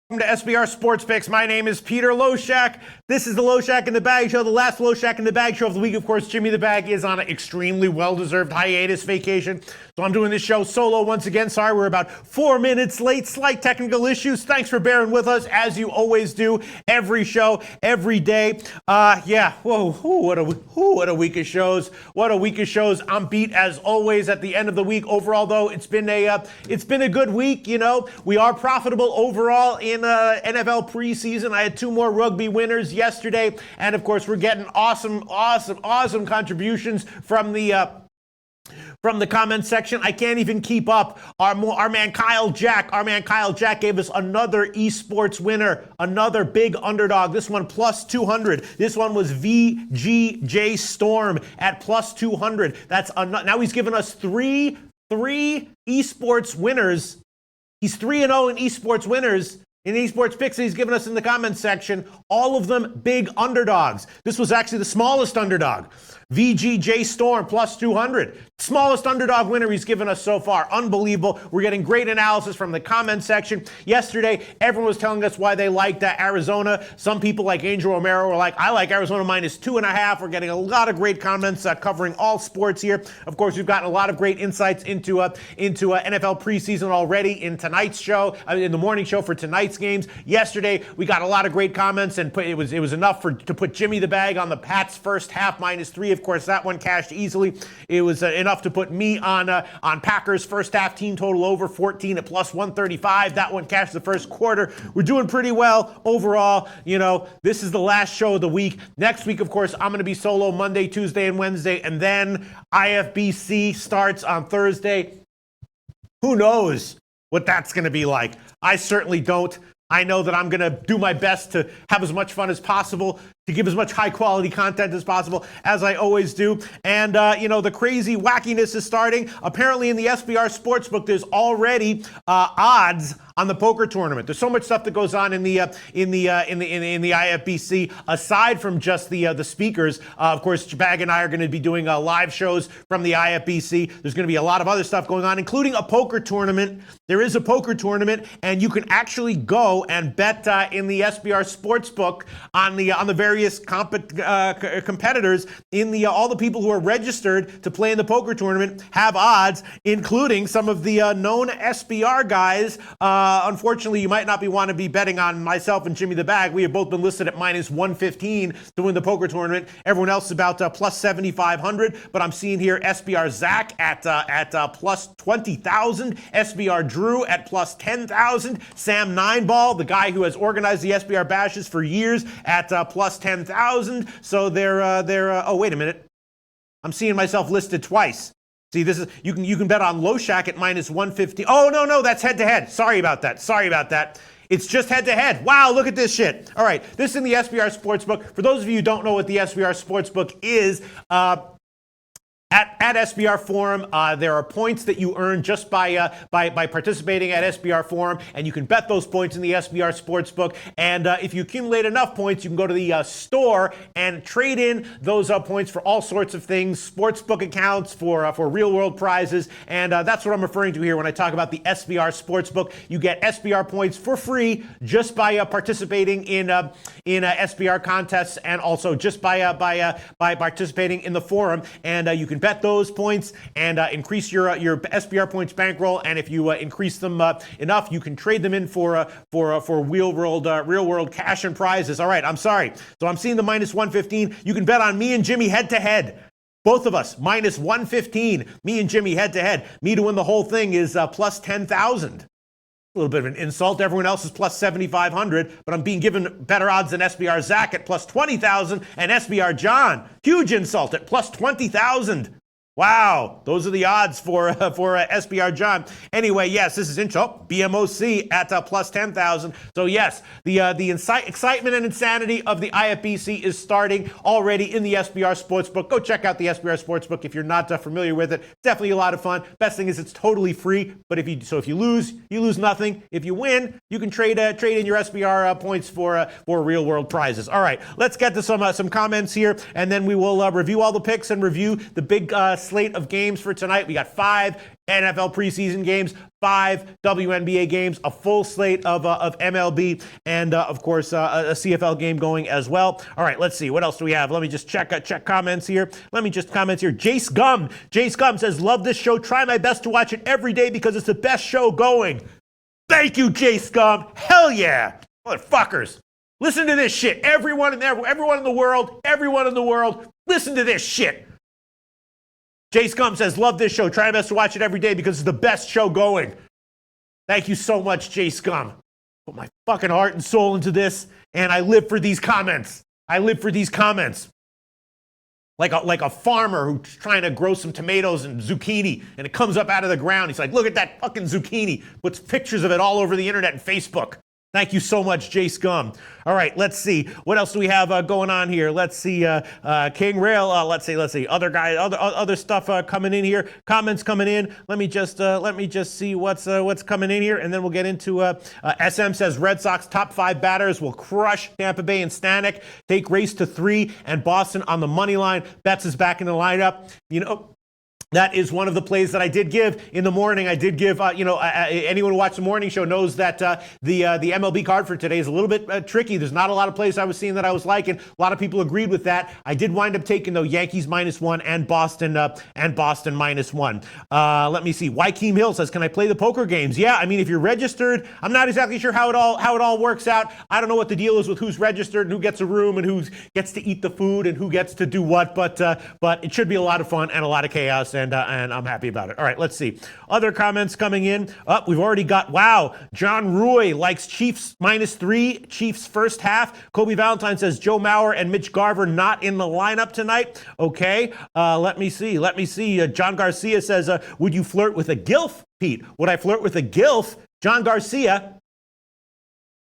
Welcome to SBR Sports Picks. My name is Peter Loshak. This is the Loshak in the Bag Show, the last Loshak in the Bag Show of the week. Of course, Jimmy the Bag is on an extremely well-deserved hiatus vacation, so I'm doing this show solo once again. Sorry, we're about 4 minutes late. Slight technical issues. Thanks for bearing with us, as you always do, every show, every day. What a week of shows. What a week of shows. I'm beat as always at the end of the week. Overall, though, it's been a good week. You know, we are profitable overall in NFL preseason. I had 2 more rugby winners yesterday, and of course, we're getting awesome contributions from the comment section. I can't even keep up. Our man Kyle Jack gave us another esports winner, another big underdog. This one plus 200. This one was VGJ Storm at plus 200. Now he's given us three esports winners. He's 3-0 in esports winners. In esports picks he's given us in the comments section, all of them big underdogs. This was actually the smallest underdog. VGJ Storm plus 200. Smallest underdog winner he's given us so far. Unbelievable. We're getting great analysis from the comment section. Yesterday, everyone was telling us why they liked Arizona. Some people like Angel Romero were like, I like Arizona minus 2.5. We're getting a lot of great comments covering all sports here. Of course, we've gotten a lot of great insights into NFL preseason already in tonight's show, in the morning show for tonight's games. Yesterday, we got a lot of great comments, and it was enough to put Jimmy the Bag on the Pats first half minus 3. Of course, that one cashed easily. It was enough to put me on Packers first half team total over 14 at plus 135. That one cashed the first quarter. We're doing pretty well overall. You know, this is the last show of the week. Next week, of course, I'm going to be solo Monday, Tuesday, and Wednesday, and then IFBC starts on Thursday. Who knows what that's going to be like? I certainly don't. I know that I'm going to do my best to have as much fun as possible, to give as much high-quality content as possible, as I always do. And, the crazy wackiness is starting. Apparently, in the SBR Sportsbook, there's already odds on the poker tournament. There's so much stuff that goes on in the IFBC, aside from just the speakers. Of course, Bag and I are going to be doing live shows from the IFBC. There's going to be a lot of other stuff going on, including a poker tournament. There is a poker tournament, and you can actually go and bet in the SBR Sportsbook on the various competitors. All the people who are registered to play in the poker tournament have odds, including some of the known SBR guys. Unfortunately, you might not want to be betting on myself and Jimmy the Bag. We have both been listed at minus 115 to win the poker tournament. Everyone else is about plus 7,500, but I'm seeing here SBR Zach at plus 20,000, SBR Drew at plus 10,000, Sam Nineball, the guy who has organized the SBR bashes for years, at plus 10,000. So they're oh, wait a minute. I'm seeing myself listed twice. See, this is you can bet on Loshak at minus 150. Oh, no, that's head-to-head. Sorry about that. It's just head-to-head. Wow, look at this shit. All right, this is in the SBR Sportsbook. For those of you who don't know what the SBR Sportsbook is, At SBR Forum, there are points that you earn just by participating at SBR Forum, and you can bet those points in the SBR Sportsbook. And if you accumulate enough points, you can go to the store and trade in those points for all sorts of things, sportsbook accounts for real-world prizes, and that's what I'm referring to here when I talk about the SBR Sportsbook. You get SBR points for free just by participating in SBR contests, and also just by participating in the forum. And you can bet those points and increase your SBR points bankroll. And if you increase them enough, you can trade them in for real world cash and prizes. All right, I'm sorry. So I'm seeing the minus 115. You can bet on me and Jimmy head to head. Both of us minus 115. Me and Jimmy head to head. Me to win the whole thing is plus 10,000. A little bit of an insult. Everyone else is plus 7,500, but I'm being given better odds than SBR Zach at plus 20,000 and SBR John. Huge insult at plus 20,000. Wow, those are the odds for SBR John. Anyway, yes, this is BMOC at plus 10,000. So yes, the excitement and insanity of the IFBC is starting already in the SBR Sportsbook. Go check out the SBR Sportsbook if you're not familiar with it. It's definitely a lot of fun. Best thing is it's totally free. But if you lose, you lose nothing. If you win, you can trade in your SBR points for real world prizes. All right, let's get to some comments here, and then we will review all the picks and review the big slate of games for tonight. We got 5 NFL preseason games, 5 WNBA games, a full slate of MLB, and of course a CFL game going as well. All right, let's see. What else do we have? Let me just check comments here. Jace Gum says, love this show. Try my best to watch it every day because it's the best show going. Thank you, Jace Gum. Hell yeah. Motherfuckers. Listen to this shit. Everyone in the world, listen to this shit. Jace Gum says, love this show. Try my best to watch it every day because it's the best show going. Thank you so much, Jace Gum. Put my fucking heart and soul into this, and I live for these comments. Like a farmer who's trying to grow some tomatoes and zucchini, and it comes up out of the ground. He's like, look at that fucking zucchini. Puts pictures of it all over the internet and Facebook. Thank you so much, Jace Gum. All right, let's see. What else do we have going on here? Let's see. King Rail. Let's see. Other guys. Other stuff coming in here. Comments coming in. Let me just see what's coming in here, and then we'll get into. SM says Red Sox top 5 batters will crush Tampa Bay and Stanek. Take race to 3 and Boston on the money line. Betts is back in the lineup. You know. That is one of the plays that I did give in the morning. I did give, anyone who watched the morning show knows that the MLB card for today is a little bit tricky. There's not a lot of plays I was seeing that I was liking. A lot of people agreed with that. I did wind up taking the Yankees -1 and Boston -1. Let me see. Wykeem Hill says, "Can I play the poker games?" Yeah, I mean, if you're registered, I'm not exactly sure how it all works out. I don't know what the deal is with who's registered and who gets a room and who gets to eat the food and who gets to do what. But it should be a lot of fun and a lot of chaos. And I'm happy about it. All right, let's see. Other comments coming in. We've already got, wow, John Roy likes Chiefs -3, Chiefs first half. Kobe Valentine says Joe Mauer and Mitch Garver not in the lineup tonight. Okay, let me see. John Garcia says, would you flirt with a GILF, Pete? Would I flirt with a GILF? John Garcia.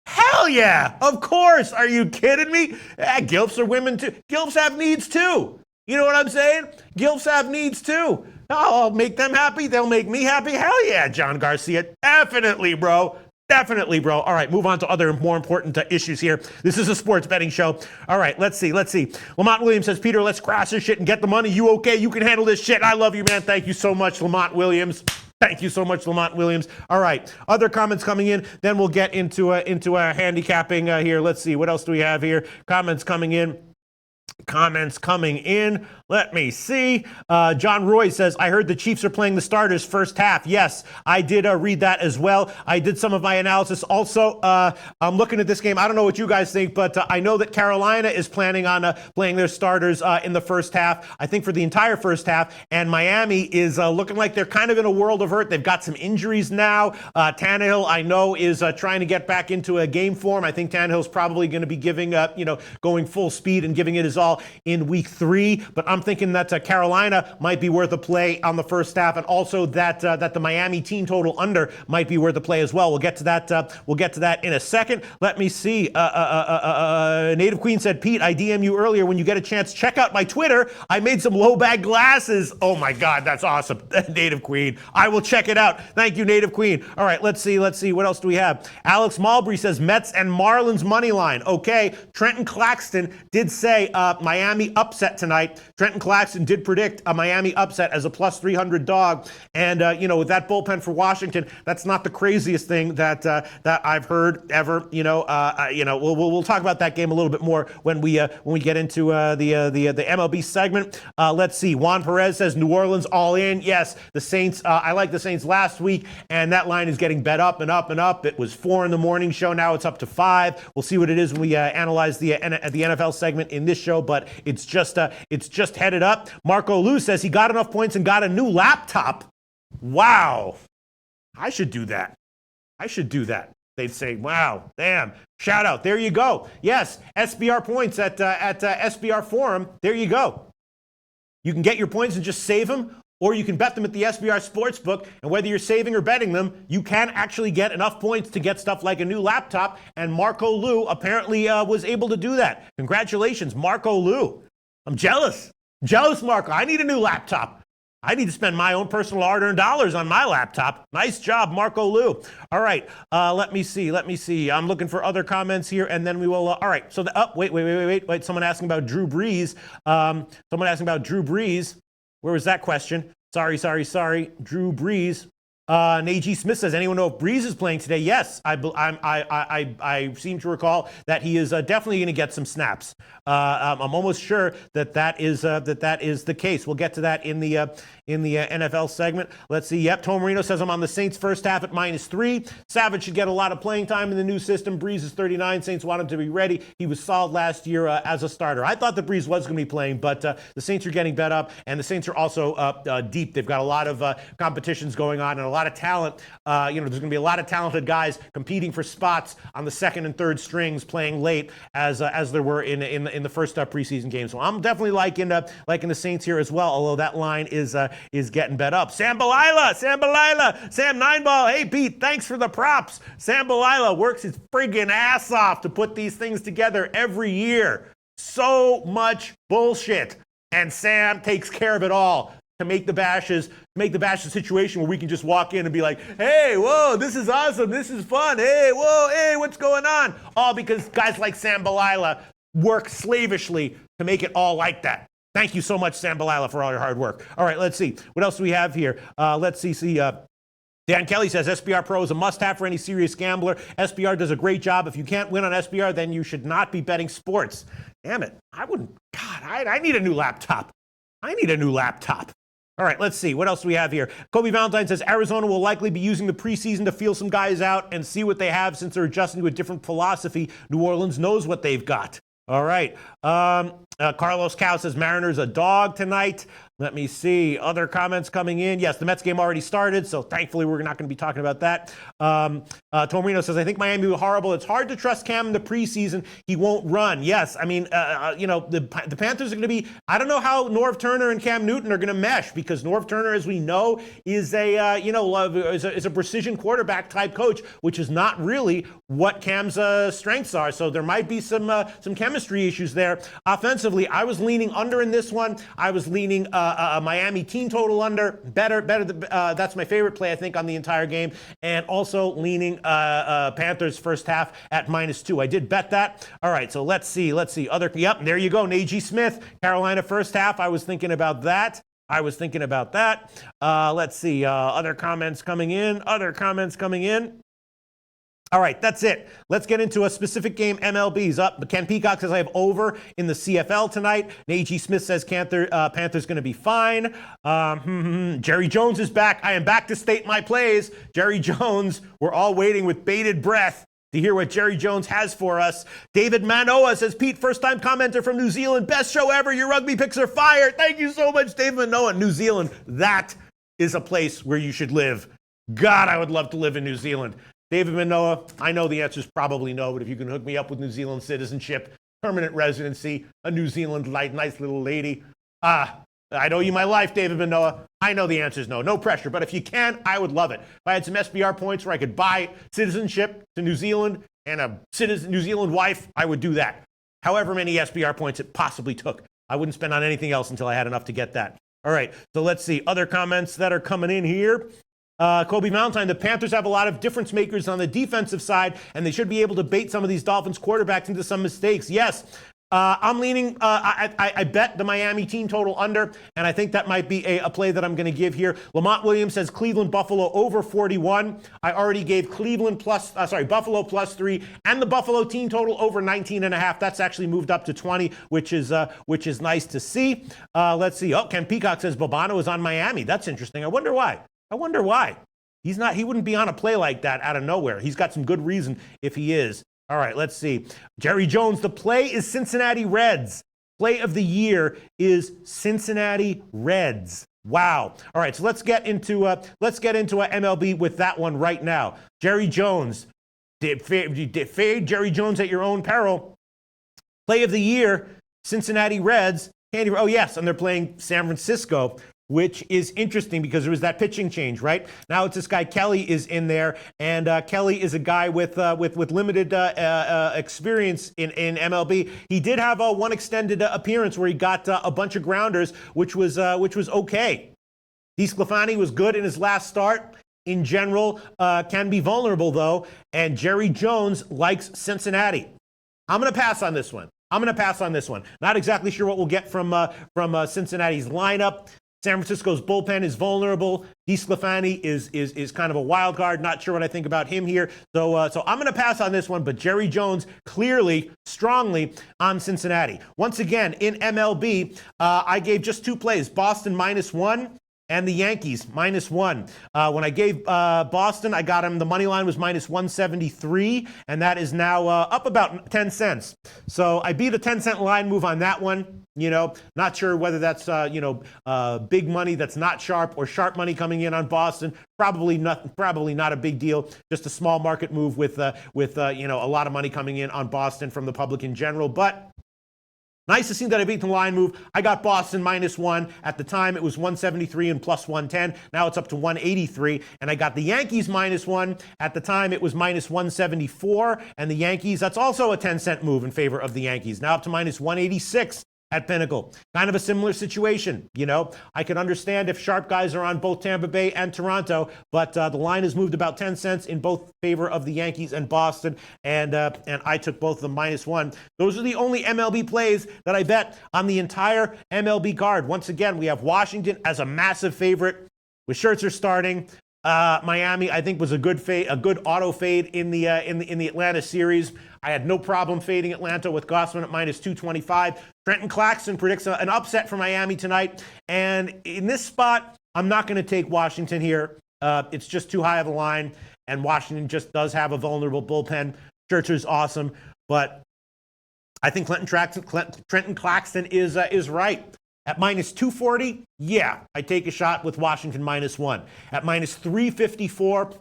Hell yeah, of course. Are you kidding me? GILFs are women too. GILFs have needs too. You know what I'm saying? GILFs have needs too. I'll make them happy. They'll make me happy. Hell yeah, John Garcia. Definitely, bro. All right, move on to other more important issues here. This is a sports betting show. All right, let's see. Lamont Williams says, Peter, let's crash this shit and get the money. You okay? You can handle this shit. I love you, man. Thank you so much, Lamont Williams. Thank you so much, Lamont Williams. All right, other comments coming in. Then we'll get into handicapping here. Let's see. What else do we have here? Comments coming in. Let me see. John Roy says, I heard the Chiefs are playing the starters first half. Yes, I did read that as well. I did some of my analysis. Also, I'm looking at this game. I don't know what you guys think, but I know that Carolina is planning on playing their starters in the first half, I think for the entire first half, and Miami is looking like they're kind of in a world of hurt. They've got some injuries now. Tannehill, I know, is trying to get back into a game form. I think Tannehill's probably going to be giving going full speed and giving it his all in week 3, but I'm thinking that Carolina might be worth a play on the first half, and also that the Miami team total under might be worth a play as well. We'll get to that in a second. Let me see. Native Queen said, Pete, I DM you earlier. When you get a chance, check out my Twitter. I made some low bag glasses. Oh my God, that's awesome. Native Queen. I will check it out. Thank you, Native Queen. All right, let's see. What else do we have? Alex Mulberry says Mets and Marlins money line. Okay, Trenton Claxton did say Miami upset tonight. Trenton Claxton did predict a Miami upset as a plus 300 dog. And, with that bullpen for Washington, that's not the craziest thing that I've heard ever. We'll talk about that game a little bit more when we get into the MLB segment. Let's see. Juan Perez says New Orleans all in. Yes, the Saints. I like the Saints last week, and that line is getting bet up and up and up. It was 4 in the morning show. Now it's up to 5. We'll see what it is when we analyze the NFL segment in this show, but it's just headed up. Marco Lou says he got enough points and got a new laptop. Wow. I should do that. They'd say, wow, damn. Shout out. There you go. Yes, SBR points at SBR Forum. There you go. You can get your points and just save them, or you can bet them at the SBR Sportsbook, and whether you're saving or betting them, you can actually get enough points to get stuff like a new laptop, and Marco Lou apparently was able to do that. Congratulations, Marco Lou. I'm jealous. Marco. I need a new laptop. I need to spend my own personal hard-earned dollars on my laptop. Nice job, Marco Lou. All right, let me see. I'm looking for other comments here, and then we will. All right, so wait. Someone asking about Drew Brees. Where was that question? Sorry. Drew Brees. Najee Smith says, anyone know if Brees is playing today? Yes, I seem to recall that he is definitely going to get some snaps. I'm almost sure that is the case. We'll get to that in the NFL segment. Let's see. Yep, Tom Marino says I'm on the Saints first half at -3. Savage should get a lot of playing time in the new system. Brees is 39. Saints want him to be ready. He was solid last year as a starter. I thought that Brees was going to be playing, but the Saints are getting bet up, and the Saints are also deep. They've got a lot of competitions going on and a lot of talent. There's going to be a lot of talented guys competing for spots on the second and third strings, playing late as there were in the first preseason game. So I'm definitely liking the Saints here as well. Although that line is getting bet up. Sam Balila, Sam 9-ball. Hey Pete, thanks for the props. Sam Balila works his friggin' ass off to put these things together every year. So much bullshit, and Sam takes care of it all to make the bashes a situation where we can just walk in and be like, hey, whoa, this is awesome, this is fun, hey, whoa, hey, what's going on? All because guys like Sam Balila work slavishly to make it all like that. Thank you so much, Sam Balila, for all your hard work. All right, let's see. What else do we have here? Let's see. Dan Kelly says SBR Pro is a must-have for any serious gambler. SBR does a great job. If you can't win on SBR, then you should not be betting sports. Damn it. I need a new laptop. All right, let's see. What else do we have here? Kobe Valentine says Arizona will likely be using the preseason to feel some guys out and see what they have since they're adjusting to a different philosophy. New Orleans knows what they've got. All right. Carlos Cow says Mariners a dog tonight. Let me see. Other comments coming in. Yes, the Mets game already started, so thankfully we're not going to be talking about that. Tomrino says, I think Miami will be horrible. It's hard to trust Cam in the preseason. He won't run. Yes, I mean, the Panthers are going to be, I don't know how Norv Turner and Cam Newton are going to mesh, because Norv Turner, as we know, is a precision quarterback type coach, which is not really what Cam's strengths are. So there might be some chemistry issues there. Offensively, I was leaning under in this one. I was leaning Miami team total under, better. That's my favorite play, I think, on the entire game. And also leaning Panthers first half at -2. I did bet that. All right, so let's see. Yep, there you go. Najee Smith, Carolina first half. I was thinking about that. Let's see. Other comments coming in. All right, that's it. Let's get into a specific game. MLB's up. Ken Peacock says I have over in the CFL tonight. Najee Smith says Panthers going to be fine. Jerry Jones is back. I am back to state my plays. Jerry Jones, we're all waiting with bated breath to hear what Jerry Jones has for us. David Manoa says, Pete, first-time commenter from New Zealand. Best show ever. Your rugby picks are fire. Thank you so much, David Manoa. New Zealand, that is a place where you should live. God, I would love to live in New Zealand. David Manoa, I know the answer is probably no, but if you can hook me up with New Zealand citizenship, permanent residency, a New Zealand nice little lady, I owe you my life, David Manoa. I know the answer is no. No pressure, but if you can, I would love it. If I had some SBR points where I could buy citizenship to New Zealand and a New Zealand wife, I would do that. However many SBR points it possibly took. I wouldn't spend on anything else until I had enough to get that. All right, so let's see. Other comments that are coming in here. Kobe Valentine, the Panthers have a lot of difference makers on the defensive side, and they should be able to bait some of these Dolphins quarterbacks into some mistakes. Yes, I'm leaning, I bet the Miami team total under, and I think that might be a play that I'm going to give here. Lamont Williams says Cleveland Buffalo over 41. I already gave Buffalo +3, and the Buffalo team total over 19.5. That's actually moved up to 20, which is nice to see. Let's see. Oh, Ken Peacock says Bobano is on Miami. That's interesting. I wonder why. He wouldn't be on a play like that out of nowhere. He's got some good reason if he is. All right, let's see. Jerry Jones, the play is Cincinnati Reds. Play of the year is Cincinnati Reds. Wow. All right, so let's get into a MLB with that one right now. Jerry Jones, fade Jerry Jones at your own peril. Play of the year, Cincinnati Reds. Oh yes, and they're playing San Francisco, which is interesting because there was that pitching change, right? Now it's this guy Kelly is in there, and Kelly is a guy with limited experience in MLB. He did have one extended appearance where he got a bunch of grounders, which was okay. DeSclafani was good in his last start. In general, can be vulnerable though, and Jerry Jones likes Cincinnati. I'm going to pass on this one. Not exactly sure what we'll get from Cincinnati's lineup. San Francisco's bullpen is vulnerable. DeSclafani is kind of a wild card. Not sure what I think about him here. So I'm going to pass on this one, but Jerry Jones clearly, strongly on Cincinnati. Once again, in MLB, I gave just 2 plays, Boston -1 and the Yankees -1. When I gave Boston, I got him, the money line was -173, and that is now up about 10 cents. So I beat a 10-cent line move on that one. You know, not sure whether that's, big money that's not sharp or sharp money coming in on Boston. Probably not a big deal. Just a small market move with a lot of money coming in on Boston from the public in general. But nice to see that I beat the line move. I got Boston -1. At the time, it was 173 and plus 110. Now it's up to 183. And I got the Yankees -1. At the time, it was -174. And the Yankees, that's also a 10-cent move in favor of the Yankees. Now up to -186 at Pinnacle. Kind of a similar situation. You know, I could understand if sharp guys are on both Tampa Bay and Toronto, but the line has moved about 10 cents in both favor of the Yankees and Boston, and I took both of them -1. Those are the only MLB plays that I bet on the entire MLB card. Once again, we have Washington as a massive favorite with Scherzer starting. Miami, I think, was a good auto fade in the Atlanta series. I had no problem fading Atlanta with Gossman at -225. Trenton Claxton predicts an upset for Miami tonight. And in this spot, I'm not going to take Washington here. It's just too high of a line, and Washington just does have a vulnerable bullpen. Scherzer's awesome, but I think Trenton Claxton is right. At -240, yeah, I take a shot with Washington -1. At -354,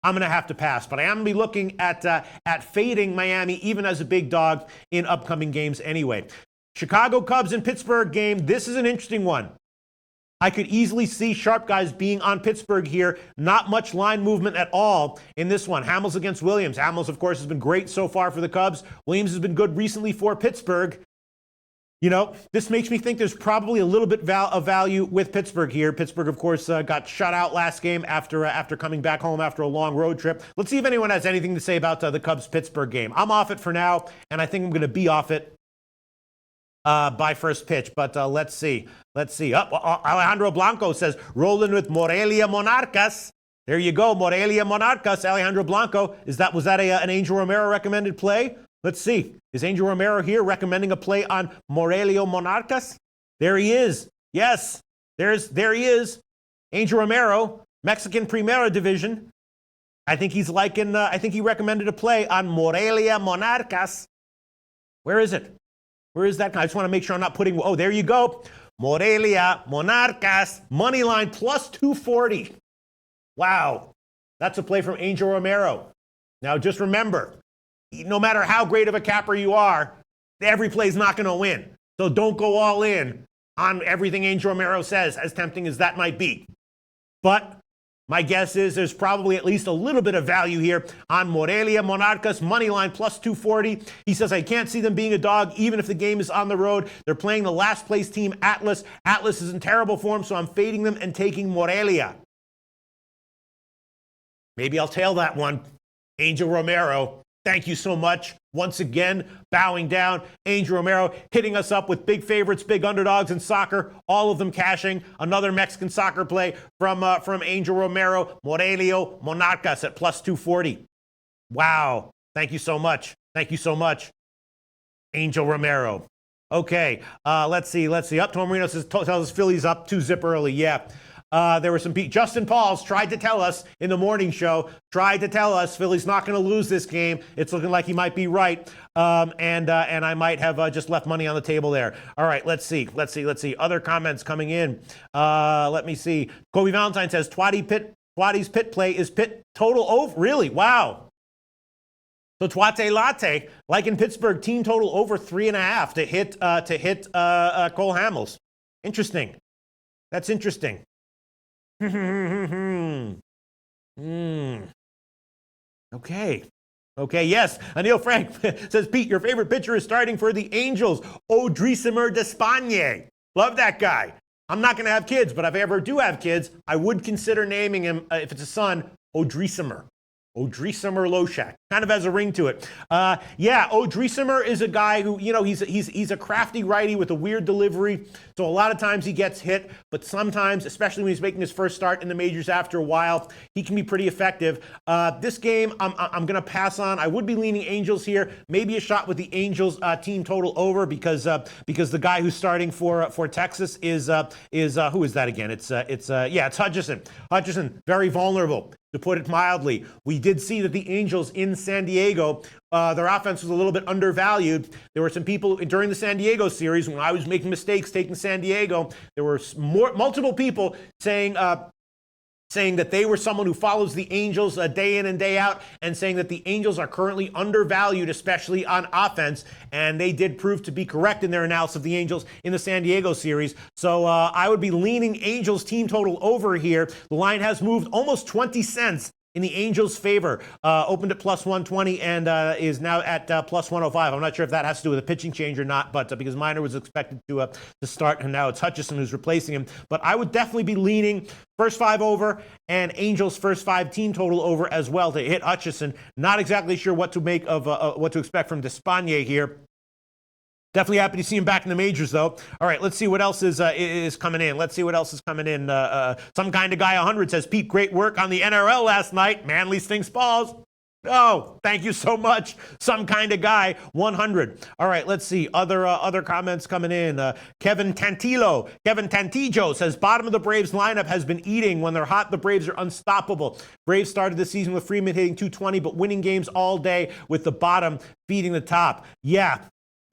I'm going to have to pass. But I am going to be looking at fading Miami even as a big dog in upcoming games anyway. Chicago Cubs and Pittsburgh game. This is an interesting one. I could easily see sharp guys being on Pittsburgh here. Not much line movement at all in this one. Hamels against Williams. Hamels, of course, has been great so far for the Cubs. Williams has been good recently for Pittsburgh. You know, this makes me think there's probably a little bit of value with Pittsburgh here. Pittsburgh, of course, got shut out last game after coming back home after a long road trip. Let's see if anyone has anything to say about the Cubs-Pittsburgh game. I'm off it for now, and I think I'm going to be off it by first pitch. But let's see. Alejandro Blanco says, rolling with Morelia Monarcas. There you go, Morelia Monarcas, Alejandro Blanco. Was that an Angel Romero recommended play? Let's see. Is Angel Romero here recommending a play on Morelia Monarcas? There he is. Yes, there he is. Angel Romero, Mexican Primera Division. I think he recommended a play on Morelia Monarcas. Where is it? Where is that? I just want to make sure I'm not putting, oh, there you go. Morelia Monarcas, money line +240. Wow. That's a play from Angel Romero. Now just remember, no matter how great of a capper you are, every play's not going to win. So don't go all in on everything Angel Romero says, as tempting as that might be. But my guess is there's probably at least a little bit of value here on Morelia Monarcas, money line +240. He says, I can't see them being a dog, even if the game is on the road. They're playing the last place team, Atlas. Atlas is in terrible form, so I'm fading them and taking Morelia. Maybe I'll tail that one. Angel Romero, thank you so much. Once again, bowing down. Angel Romero hitting us up with big favorites, big underdogs in soccer, all of them cashing. Another Mexican soccer play from Angel Romero, Morelia Monarcas at +240. Wow. Thank you so much. Thank you so much, Angel Romero. Okay, let's see. Tom Marino tells us Philly's up 2-0 early. Yeah. There were some Justin Pauls tried to tell us in the morning show, Philly's not going to lose this game. It's looking like he might be right. And I might have just left money on the table there. All right, let's see. Other comments coming in. Let me see. Kobe Valentine says, Twatty's pit play is pit total over. Really? Wow. So Twate Latte, like in Pittsburgh, team total over 3.5 to hit Cole Hamels. Interesting. That's interesting. Okay, yes. Anil Frank says, Pete, your favorite pitcher is starting for the Angels, Odrisamer Despaigne. Love that guy. I'm not going to have kids, but if I ever do have kids, I would consider naming him, if it's a son, Odrisamer Loshak. Kind of has a ring to it. Yeah, Driesimer is a guy who, he's a crafty righty with a weird delivery. So a lot of times he gets hit, but sometimes, especially when he's making his first start in the majors after a while, he can be pretty effective. This game, I'm going to pass on. I would be leaning Angels here. Maybe a shot with the Angels team total over because the guy who's starting for Texas is who is that again? It's Hutchison. Hutchison, very vulnerable, to put it mildly. We did see that the Angels in San Diego, their offense was a little bit undervalued. There were some people during the San Diego series when I was making mistakes taking San Diego. There were multiple people saying that they were someone who follows the Angels day in and day out, and saying that the Angels are currently undervalued, especially on offense. And they did prove to be correct in their analysis of the Angels in the San Diego series. So I would be leaning Angels team total over here. The line has moved almost 20 cents in the Angels' favor. Opened at plus 120 and is now at plus 105. I'm not sure if that has to do with a pitching change or not, but because Minor was expected to start, and now it's Hutchison who's replacing him. But I would definitely be leaning first 5 over and Angels first 5 team total over as well to hit Hutchison. Not exactly sure what to make of what to expect from Despaigne here. Definitely happy to see him back in the majors, though. All right, let's see what else is coming in. Let's see what else is coming in. Some kind of guy 100 says, Pete, great work on the NRL last night. Manly stinks balls. Oh, thank you so much. Some kind of guy 100. All right, let's see. Other comments coming in. Kevin Tantijo says, bottom of the Braves lineup has been eating. When they're hot, the Braves are unstoppable. Braves started the season with Freeman hitting 220, but winning games all day with the bottom feeding the top. Yeah.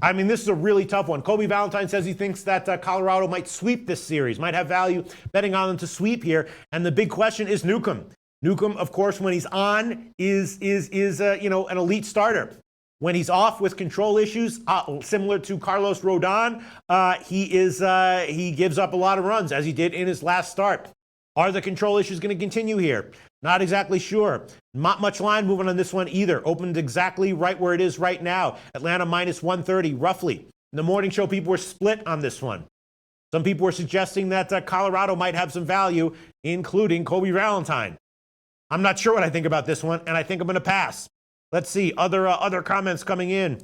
I mean, this is a really tough one. Kobe Valentine says he thinks that Colorado might sweep this series, might have value betting on them to sweep here. And the big question is Newcomb. Newcomb, of course, when he's on, is an elite starter. When he's off with control issues, similar to Carlos Rodon, he gives up a lot of runs, as he did in his last start. Are the control issues going to continue here? Not exactly sure. Not much line moving on this one either. Opened exactly right where it is right now. Atlanta minus 130, roughly. In the morning show, people were split on this one. Some people were suggesting that Colorado might have some value, including Kobe Valentine. I'm not sure what I think about this one, and I think I'm going to pass. Let's see. Other comments coming in.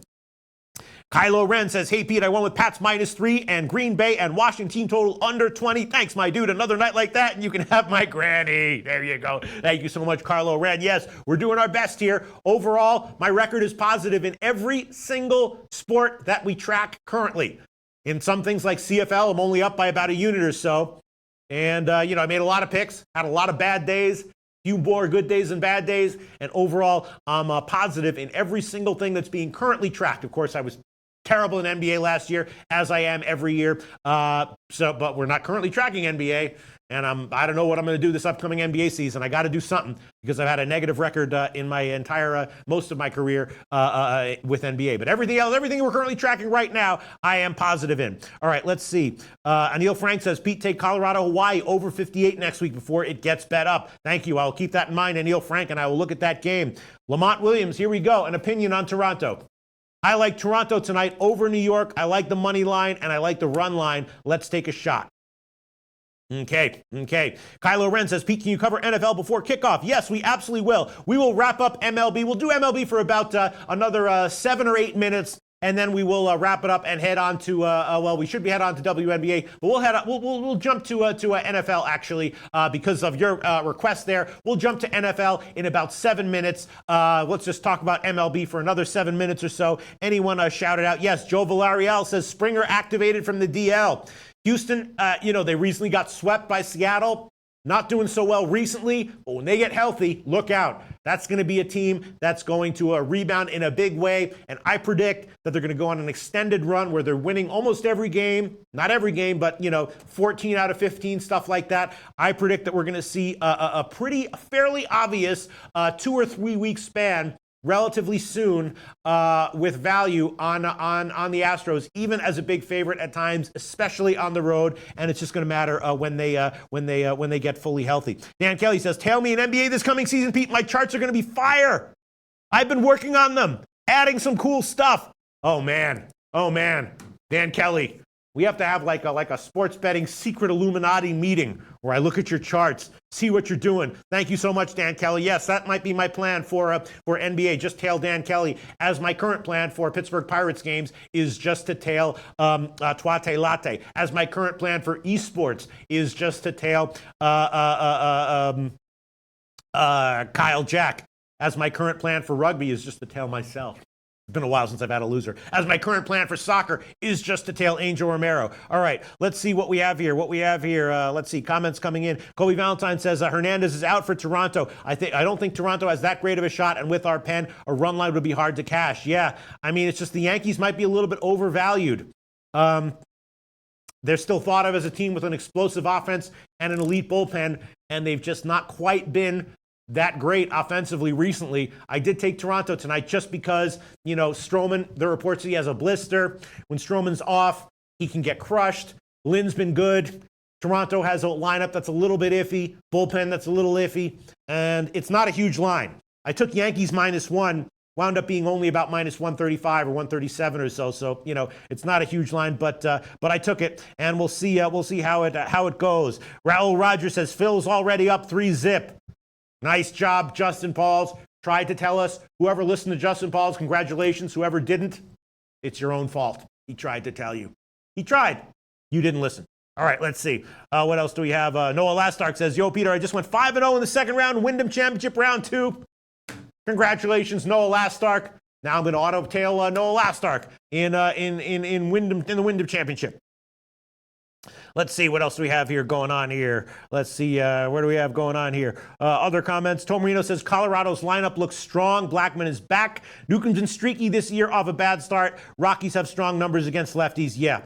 Kylo Ren says, hey, Pete, I went with Pats minus 3 and Green Bay and Washington team total under 20. Thanks, my dude. Another night like that, and you can have my granny. There you go. Thank you so much, Kylo Ren. Yes, we're doing our best here. Overall, my record is positive in every single sport that we track currently. In some things like CFL, I'm only up by about a unit or so. And, I made a lot of picks, had a lot of bad days. Few more good days than bad days. And overall, I'm positive in every single thing that's being currently tracked. Of course, I was terrible in NBA last year, as I am every year. But we're not currently tracking NBA. And I don't know what I'm going to do this upcoming NBA season. I got to do something because I've had a negative record in my entire, most of my career with NBA. But everything we're currently tracking right now, I am positive in. All right, let's see. Anil Frank says, Pete, take Colorado, Hawaii over 58 next week before it gets bet up. Thank you. I will keep that in mind, Anil Frank, and I will look at that game. Lamont Williams, here we go. An opinion on Toronto. I like Toronto tonight over New York. I like the money line, and I like the run line. Let's take a shot. Okay. Kylo Ren says, Pete, can you cover NFL before kickoff? Yes, we absolutely will. We will wrap up MLB. We'll do MLB for about another 7 or 8 minutes, and then we will wrap it up and head on to, we should be head on to WNBA, but we'll jump to NFL actually because of your request there. We'll jump to NFL in about 7 minutes. Let's just talk about MLB for another 7 minutes or so. Anyone shout it out? Yes, Joe Villarreal says, Springer activated from the DL. Houston, they recently got swept by Seattle. Not doing so well recently, but when they get healthy, look out. That's going to be a team that's going to rebound in a big way, and I predict that they're going to go on an extended run where they're winning almost every game. Not every game, but, 14 out of 15, stuff like that. I predict that we're going to see a fairly obvious 2 or 3 week span relatively soon with value on the Astros, even as a big favorite at times, especially on the road. And it's just going to matter when they get fully healthy. Dan Kelly says, tail me in NBA this coming season, Pete. My charts are going to be fire. I've been working on them, adding some cool stuff. Oh man. Dan Kelly. We have to have like a sports betting secret Illuminati meeting where I look at your charts, see what you're doing. Thank you so much, Dan Kelly. Yes, that might be my plan for NBA. Just tail Dan Kelly. As my current plan for Pittsburgh Pirates games is just to tail Tuate Latte. As my current plan for esports is just to tail Kyle Jack. As my current plan for rugby is just to tail myself. It's been a while since I've had a loser. As my current plan for soccer is just to tail Angel Romero. All right, let's see what we have here. Let's see, comments coming in. Kobe Valentine says Hernandez is out for Toronto. I don't think Toronto has that great of a shot, and with our pen, a run line would be hard to cash. Yeah, I mean, it's just the Yankees might be a little bit overvalued. They're still thought of as a team with an explosive offense and an elite bullpen, and they've just not quite been that great offensively recently. I did take Toronto tonight just because, Stroman, the reports he has a blister. When Stroman's off, he can get crushed. Lynn's been good. Toronto has a lineup that's a little bit iffy, bullpen that's a little iffy, and it's not a huge line. I took Yankees -1, wound up being only about -135 or 137 or so. So, it's not a huge line, but I took it, and we'll see how it goes. Raul Rogers says Phil's already up 3-0. Nice job, Justin Pauls. Tried to tell us. Whoever listened to Justin Pauls, congratulations. Whoever didn't, it's your own fault. He tried to tell you. He tried. You didn't listen. All right, let's see. What else do we have? Noah Lastark says, Yo, Peter, I just went 5-0 in the second round, Wyndham Championship round 2. Congratulations, Noah Lastark. Now I'm going to auto-tail Noah Lastark in the Wyndham Championship. Let's see, what else do we have here going on here? Let's see, where do we have going on here? Other comments. Tom Marino says, Colorado's lineup looks strong. Blackman is back. Newcomb's been streaky this year off a bad start. Rockies have strong numbers against lefties. Yeah.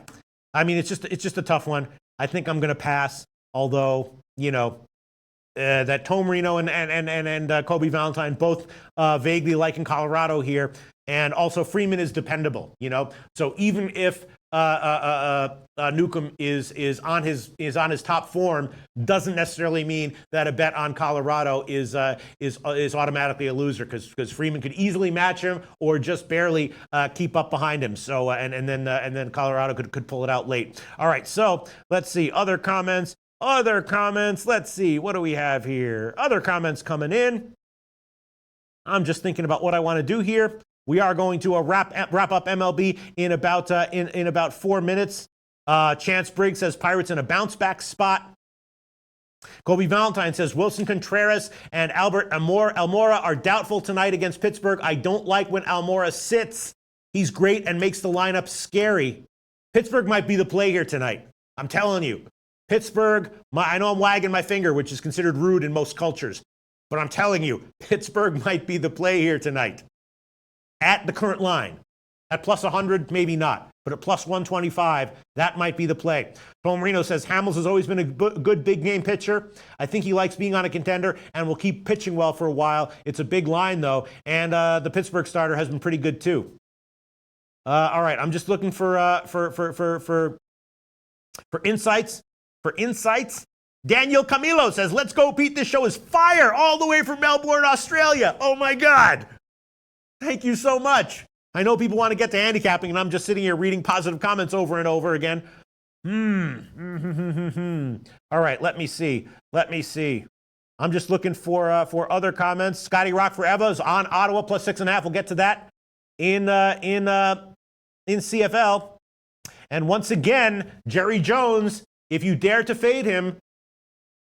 I mean, it's just a tough one. I think I'm going to pass, although, that Tom Marino and Kobe Valentine both vaguely liking Colorado here. And also Freeman is dependable, So even if Newcomb is on his top form, doesn't necessarily mean that a bet on Colorado is automatically a loser, because Freeman could easily match him or just barely keep up behind him. So and then Colorado could pull it out late. All right, so let's see other comments. Let's see, what do we have here? Other comments coming in. I'm just thinking about what I want to do here. We are going to wrap up MLB in about 4 minutes. Chance Briggs says Pirates in a bounce back spot. Kobe Valentine says Wilson Contreras and Albert Almora are doubtful tonight against Pittsburgh. I don't like when Almora sits. He's great and makes the lineup scary. Pittsburgh might be the play here tonight. I'm telling you. Pittsburgh, I know I'm wagging my finger, which is considered rude in most cultures, but I'm telling you, Pittsburgh might be the play here tonight. At the current line. At +100, maybe not. But at +125, that might be the play. Tom Marino says Hamels has always been a good big game pitcher. I think he likes being on a contender and will keep pitching well for a while. It's a big line, though. And the Pittsburgh starter has been pretty good, too. All right, I'm just looking for insights. Daniel Camilo says, let's go, Pete. This show is fire all the way from Melbourne, Australia. Oh, my God. Thank you so much. I know people want to get to handicapping, and I'm just sitting here reading positive comments over and over again. All right, let me see. I'm just looking for other comments. Scotty Rock Forever is on Ottawa +6.5. We'll get to that in CFL. And once again, Jerry Jones, if you dare to fade him,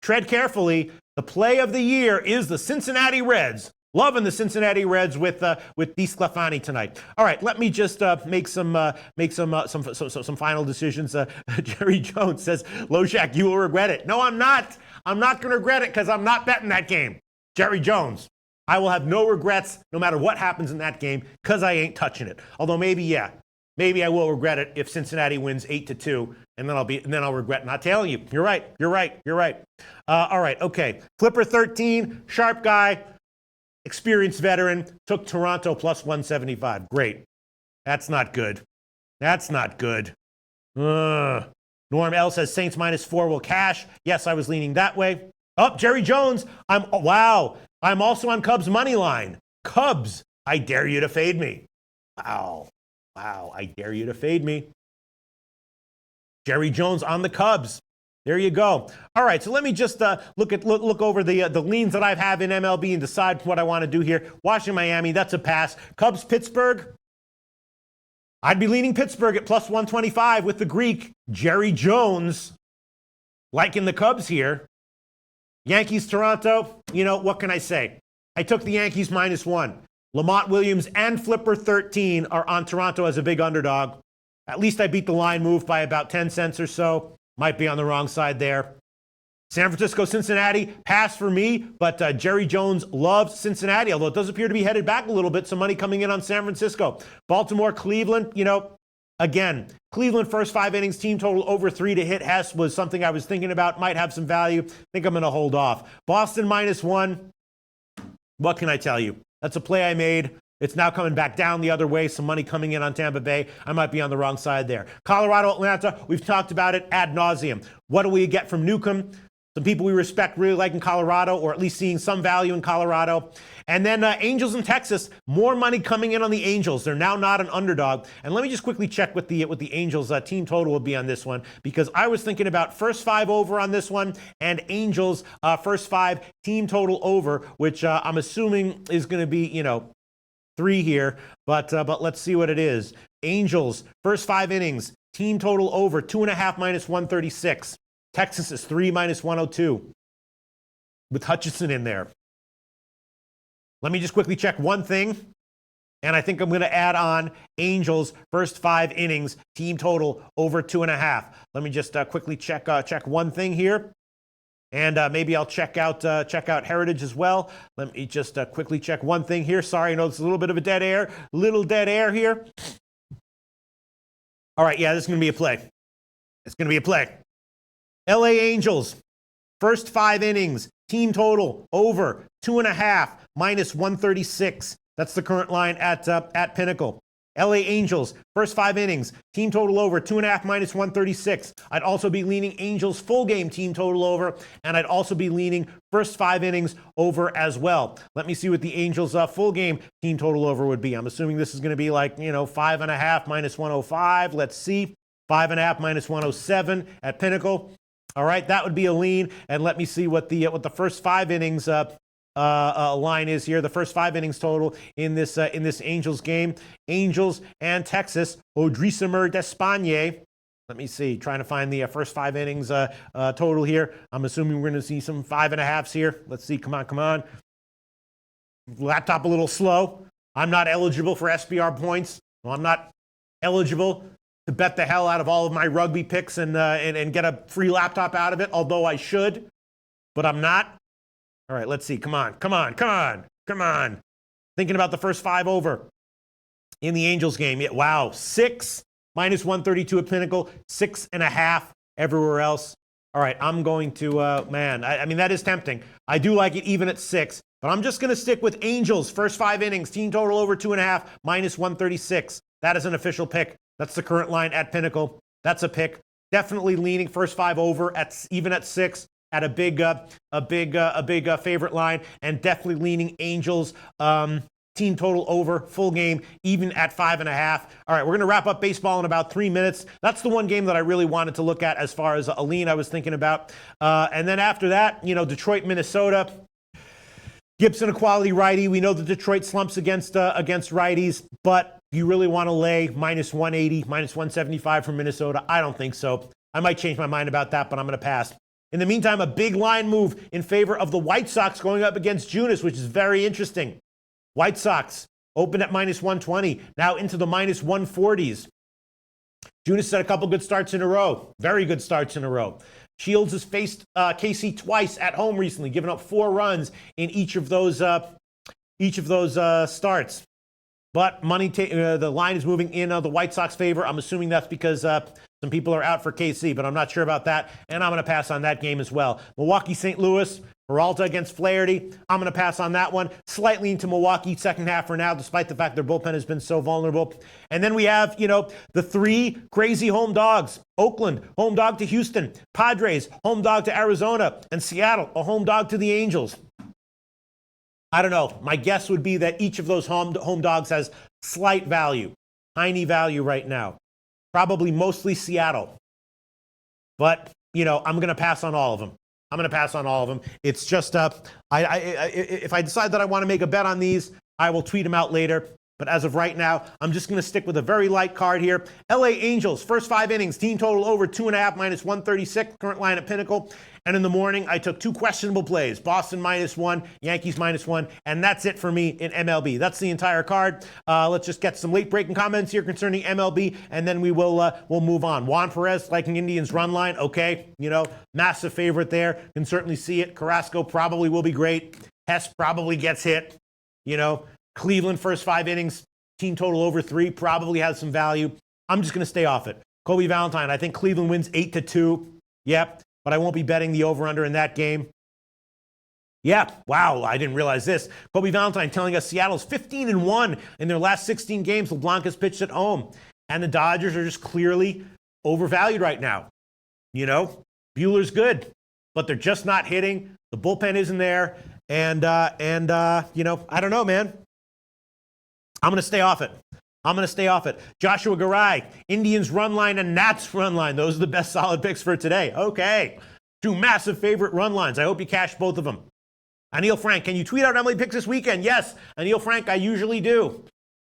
tread carefully. The play of the year is the Cincinnati Reds. Loving the Cincinnati Reds with DeSclafani tonight. All right, let me just make some final decisions. Jerry Jones says, Loshak, you will regret it. No, I'm not. I'm not going to regret it because I'm not betting that game. Jerry Jones, I will have no regrets no matter what happens in that game because I ain't touching it. Although maybe I will regret it if Cincinnati wins 8-2, and then I'll regret not telling you. You're right. All right, okay. Flipper 13, sharp guy. Experienced veteran, took Toronto +175. Great. That's not good. Norm L says Saints -4 will cash. Yes, I was leaning that way. Oh, Jerry Jones. I'm also on Cubs money line. Cubs, I dare you to fade me. Wow, I dare you to fade me. Jerry Jones on the Cubs. There you go. All right, so let me just look over the leans that I have in MLB and decide what I want to do here. Washington, Miami, that's a pass. Cubs, Pittsburgh. I'd be leaning Pittsburgh at plus 125 with the Greek, Jerry Jones, liking the Cubs here. Yankees, Toronto, you know, what can I say? I took the Yankees -1. Lamont Williams and Flipper 13 are on Toronto as a big underdog. At least I beat the line move by about 10 cents or so. Might be on the wrong side there. San Francisco, Cincinnati, pass for me, but Jerry Jones loves Cincinnati, although it does appear to be headed back a little bit. Some money coming in on San Francisco. Baltimore, Cleveland, you know, again, Cleveland first 5 innings, team total over 3 to hit Hess was something I was thinking about. Might have some value. Think I'm going to hold off. Boston -1. What can I tell you? That's a play I made. It's now coming back down the other way. Some money coming in on Tampa Bay. I might be on the wrong side there. Colorado, Atlanta, we've talked about it ad nauseum. What do we get from Newcomb? Some people we respect really like in Colorado, or at least seeing some value in Colorado. And then Angels in Texas, more money coming in on the Angels. They're now not an underdog. And let me just quickly check what the Angels team total will be on this one, because I was thinking about first 5 over on this one and Angels first 5 team total over, which I'm assuming is going to be, you know, 3 here. But let's see what it is. Angels first 5 innings, team total over 2.5 -136. Texas is 3 -102 with Hutchinson in there. Let me just quickly check one thing, and I think I'm going to add on Angels first 5 innings, team total over 2.5. Let me just quickly check one thing here, and maybe I'll check out Heritage as well. Let me just quickly check one thing here. Sorry, I know it's a little bit of a dead air here. All right, yeah, this is going to be a play. It's going to be a play. LA Angels, first 5 innings, team total over 2.5 -136. That's the current line at Pinnacle. LA Angels, first 5 innings, team total over 2.5 -136. I'd also be leaning Angels full game team total over, and I'd also be leaning first 5 innings over as well. Let me see what the Angels full game team total over would be. I'm assuming this is going to be like, you know, 5.5 -105. Let's see, 5.5 -107 at Pinnacle. All right, that would be a lean, and let me see what the first 5 innings line is here. The first 5 innings total in this Angels game. Angels and Texas. Odrisamer Despagne. Let me see. Trying to find the first 5 innings total here. I'm assuming we're going to see some 5.5s here. Let's see. Come on. Laptop a little slow. I'm not eligible for SBR points. Well, I'm not eligible to bet the hell out of all of my rugby picks and get a free laptop out of it, although I should, but I'm not. All right, let's see. Come on. Thinking about the first 5 over in the Angels game. Yeah, wow, 6 -132 at Pinnacle, 6.5 everywhere else. All right, I'm going to, man, I mean, that is tempting. I do like it even at 6, but I'm just going to stick with Angels, first 5 innings, team total over 2.5, -136. That is an official pick. That's the current line at Pinnacle. That's a pick. Definitely leaning first 5 over even at 6 at a big favorite line, and definitely leaning Angels team total over full game even at 5.5. All right, we're going to wrap up baseball in about 3 minutes. That's the one game that I really wanted to look at as far as a lean I was thinking about. And then after that, you know, Detroit, Minnesota. Gibson, a quality righty. We know that Detroit slumps against righties, but you really want to lay -180, -175 from Minnesota? I don't think so. I might change my mind about that, but I'm going to pass. In the meantime, a big line move in favor of the White Sox going up against Junis, which is very interesting. White Sox opened at -120, now into the -140s. Junis had a couple good starts in a row, very good starts in a row. Shields has faced KC twice at home recently, giving up 4 runs in each of those starts. But the line is moving in the White Sox favor. I'm assuming that's because some people are out for KC, but I'm not sure about that, and I'm going to pass on that game as well. Milwaukee, St. Louis, Peralta against Flaherty. I'm going to pass on that one. Slightly into Milwaukee second half for now, despite the fact their bullpen has been so vulnerable. And then we have, you know, the 3 crazy home dogs. Oakland, home dog to Houston. Padres, home dog to Arizona. And Seattle, a home dog to the Angels. I don't know. My guess would be that each of those home dogs has slight value, tiny value right now. Probably mostly Seattle. but, you know, I'm going to pass on all of them. I'm going to pass on all of them. It's just, if I decide that I want to make a bet on these, I will tweet them out later. But as of right now, I'm just going to stick with a very light card here. LA Angels, first 5 innings, team total over 2.5 minus 136, current line at Pinnacle. And in the morning, I took 2 questionable plays, Boston -1, Yankees -1, and that's it for me in MLB. That's the entire card. Let's just get some late-breaking comments here concerning MLB, and then we'll move on. Juan Perez liking Indians run line. Okay, you know, massive favorite there. Can certainly see it. Carrasco probably will be great. Hess probably gets hit. You know, Cleveland first 5 innings, team total over 3, probably has some value. I'm just going to stay off it. Kobe Valentine, I think Cleveland wins 8-2. Yep, but I won't be betting the over-under in that game. Yeah, wow, I didn't realize this. Kobe Valentine telling us Seattle's 15-1 in their last 16 games. LeBlanc has pitched at home. And the Dodgers are just clearly overvalued right now. You know, Buehler's good, but they're just not hitting. The bullpen isn't there. And you know, I don't know, man. I'm going to stay off it. I'm going to stay off it. Joshua Garai, Indians run line and Nats run line. Those are the best solid picks for today. Okay. 2 massive favorite run lines. I hope you cash both of them. Anil Frank, can you tweet out Emily picks this weekend? Yes, Anil Frank, I usually do.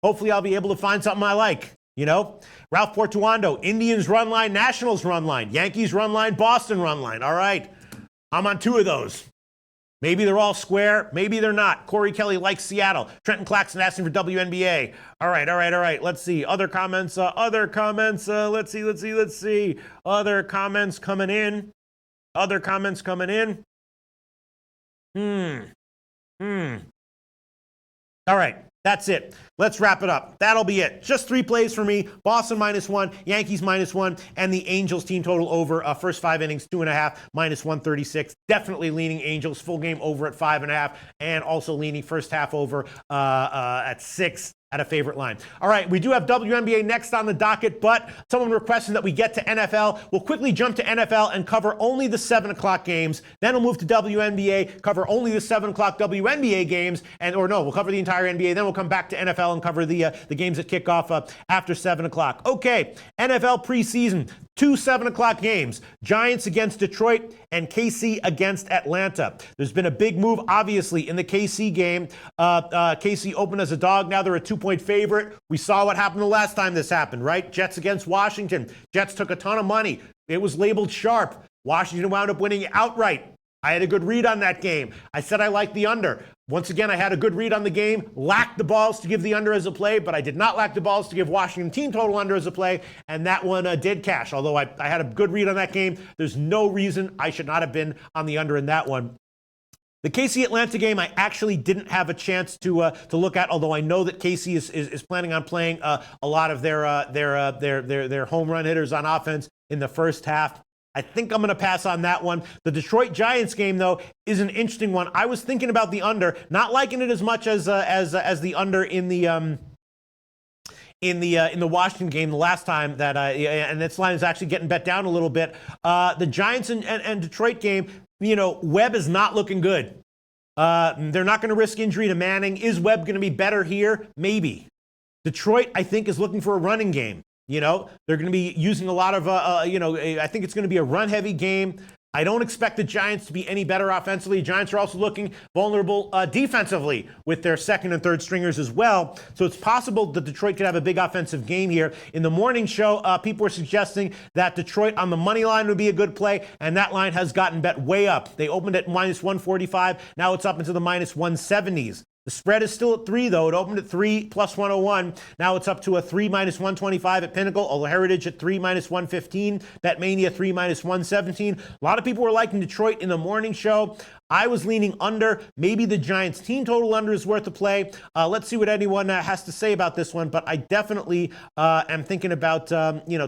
Hopefully I'll be able to find something I like. You know? Ralph Portuando, Indians run line, Nationals run line, Yankees run line, Boston run line. All right. I'm on 2 of those. Maybe they're all square. Maybe they're not. Corey Kelly likes Seattle. Trenton Claxton asking for WNBA. All right. Let's see. Other comments. Let's see. Other comments coming in. All right. That's it. Let's wrap it up. That'll be it. Just 3 plays for me. Boston -1, Yankees -1, and the Angels team total over first 5 innings, 2.5, minus 136. Definitely leaning Angels, full game over at 5.5, and also leaning first half over at 6 at a favorite line. All right, we do have WNBA next on the docket, but someone requested that we get to NFL. We'll quickly jump to NFL and cover only the 7 o'clock games. Then we'll move to WNBA, cover only the 7 o'clock WNBA games, we'll cover the entire NBA. Then we'll come back to NFL and cover the games that kick off after 7 o'clock. Okay, NFL preseason. 2 7 o'clock games. Giants against Detroit and KC against Atlanta. There's been a big move, obviously, in the KC game. KC opened as a dog. Now they're a 2-point favorite. We saw what happened the last time this happened, right? Jets against Washington. Jets took a ton of money. It was labeled sharp. Washington wound up winning outright. I had a good read on that game. I said I liked the under. Once again, I had a good read on the game, lacked the balls to give the under as a play, but I did not lack the balls to give Washington team total under as a play, and that one did cash. Although I had a good read on that game, there's no reason I should not have been on the under in that one. The KC Atlanta game, I actually didn't have a chance to look at, although I know that KC is planning on playing a lot of their home run hitters on offense in the first half. I think I'm going to pass on that one. The Detroit Giants game, though, is an interesting one. I was thinking about the under, not liking it as much as the under in the Washington game the last time that and this line is actually getting bet down a little bit. The Giants and Detroit game, you know, Webb is not looking good. They're not going to risk injury to Manning. Is Webb going to be better here? Maybe. Detroit, I think, is looking for a running game. You know, they're going to be using a lot of, I think it's going to be a run-heavy game. I don't expect the Giants to be any better offensively. The Giants are also looking vulnerable defensively with their second and third stringers as well. So it's possible that Detroit could have a big offensive game here. In the morning show, people were suggesting that Detroit on the money line would be a good play, and that line has gotten bet way up. They opened at minus 145. Now it's up into the minus 170s. The spread is still at 3, though. It opened at 3 plus 101. Now it's up to a 3 minus 125 at Pinnacle. All Heritage at 3 minus 115. Betmania 3 minus 117. A lot of people were liking Detroit in the morning show. I was leaning under. Maybe the Giants team total under is worth a play. Let's see what anyone has to say about this one. But I definitely am thinking about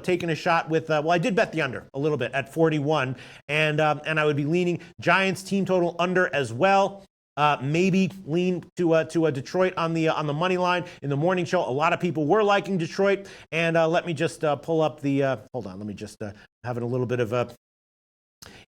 taking a shot with. I did bet the under a little bit at 41, and I would be leaning Giants team total under as well. Maybe lean to a Detroit on the money line in the morning show. A lot of people were liking Detroit, and let me just pull up the. Hold on, let me just having a little bit of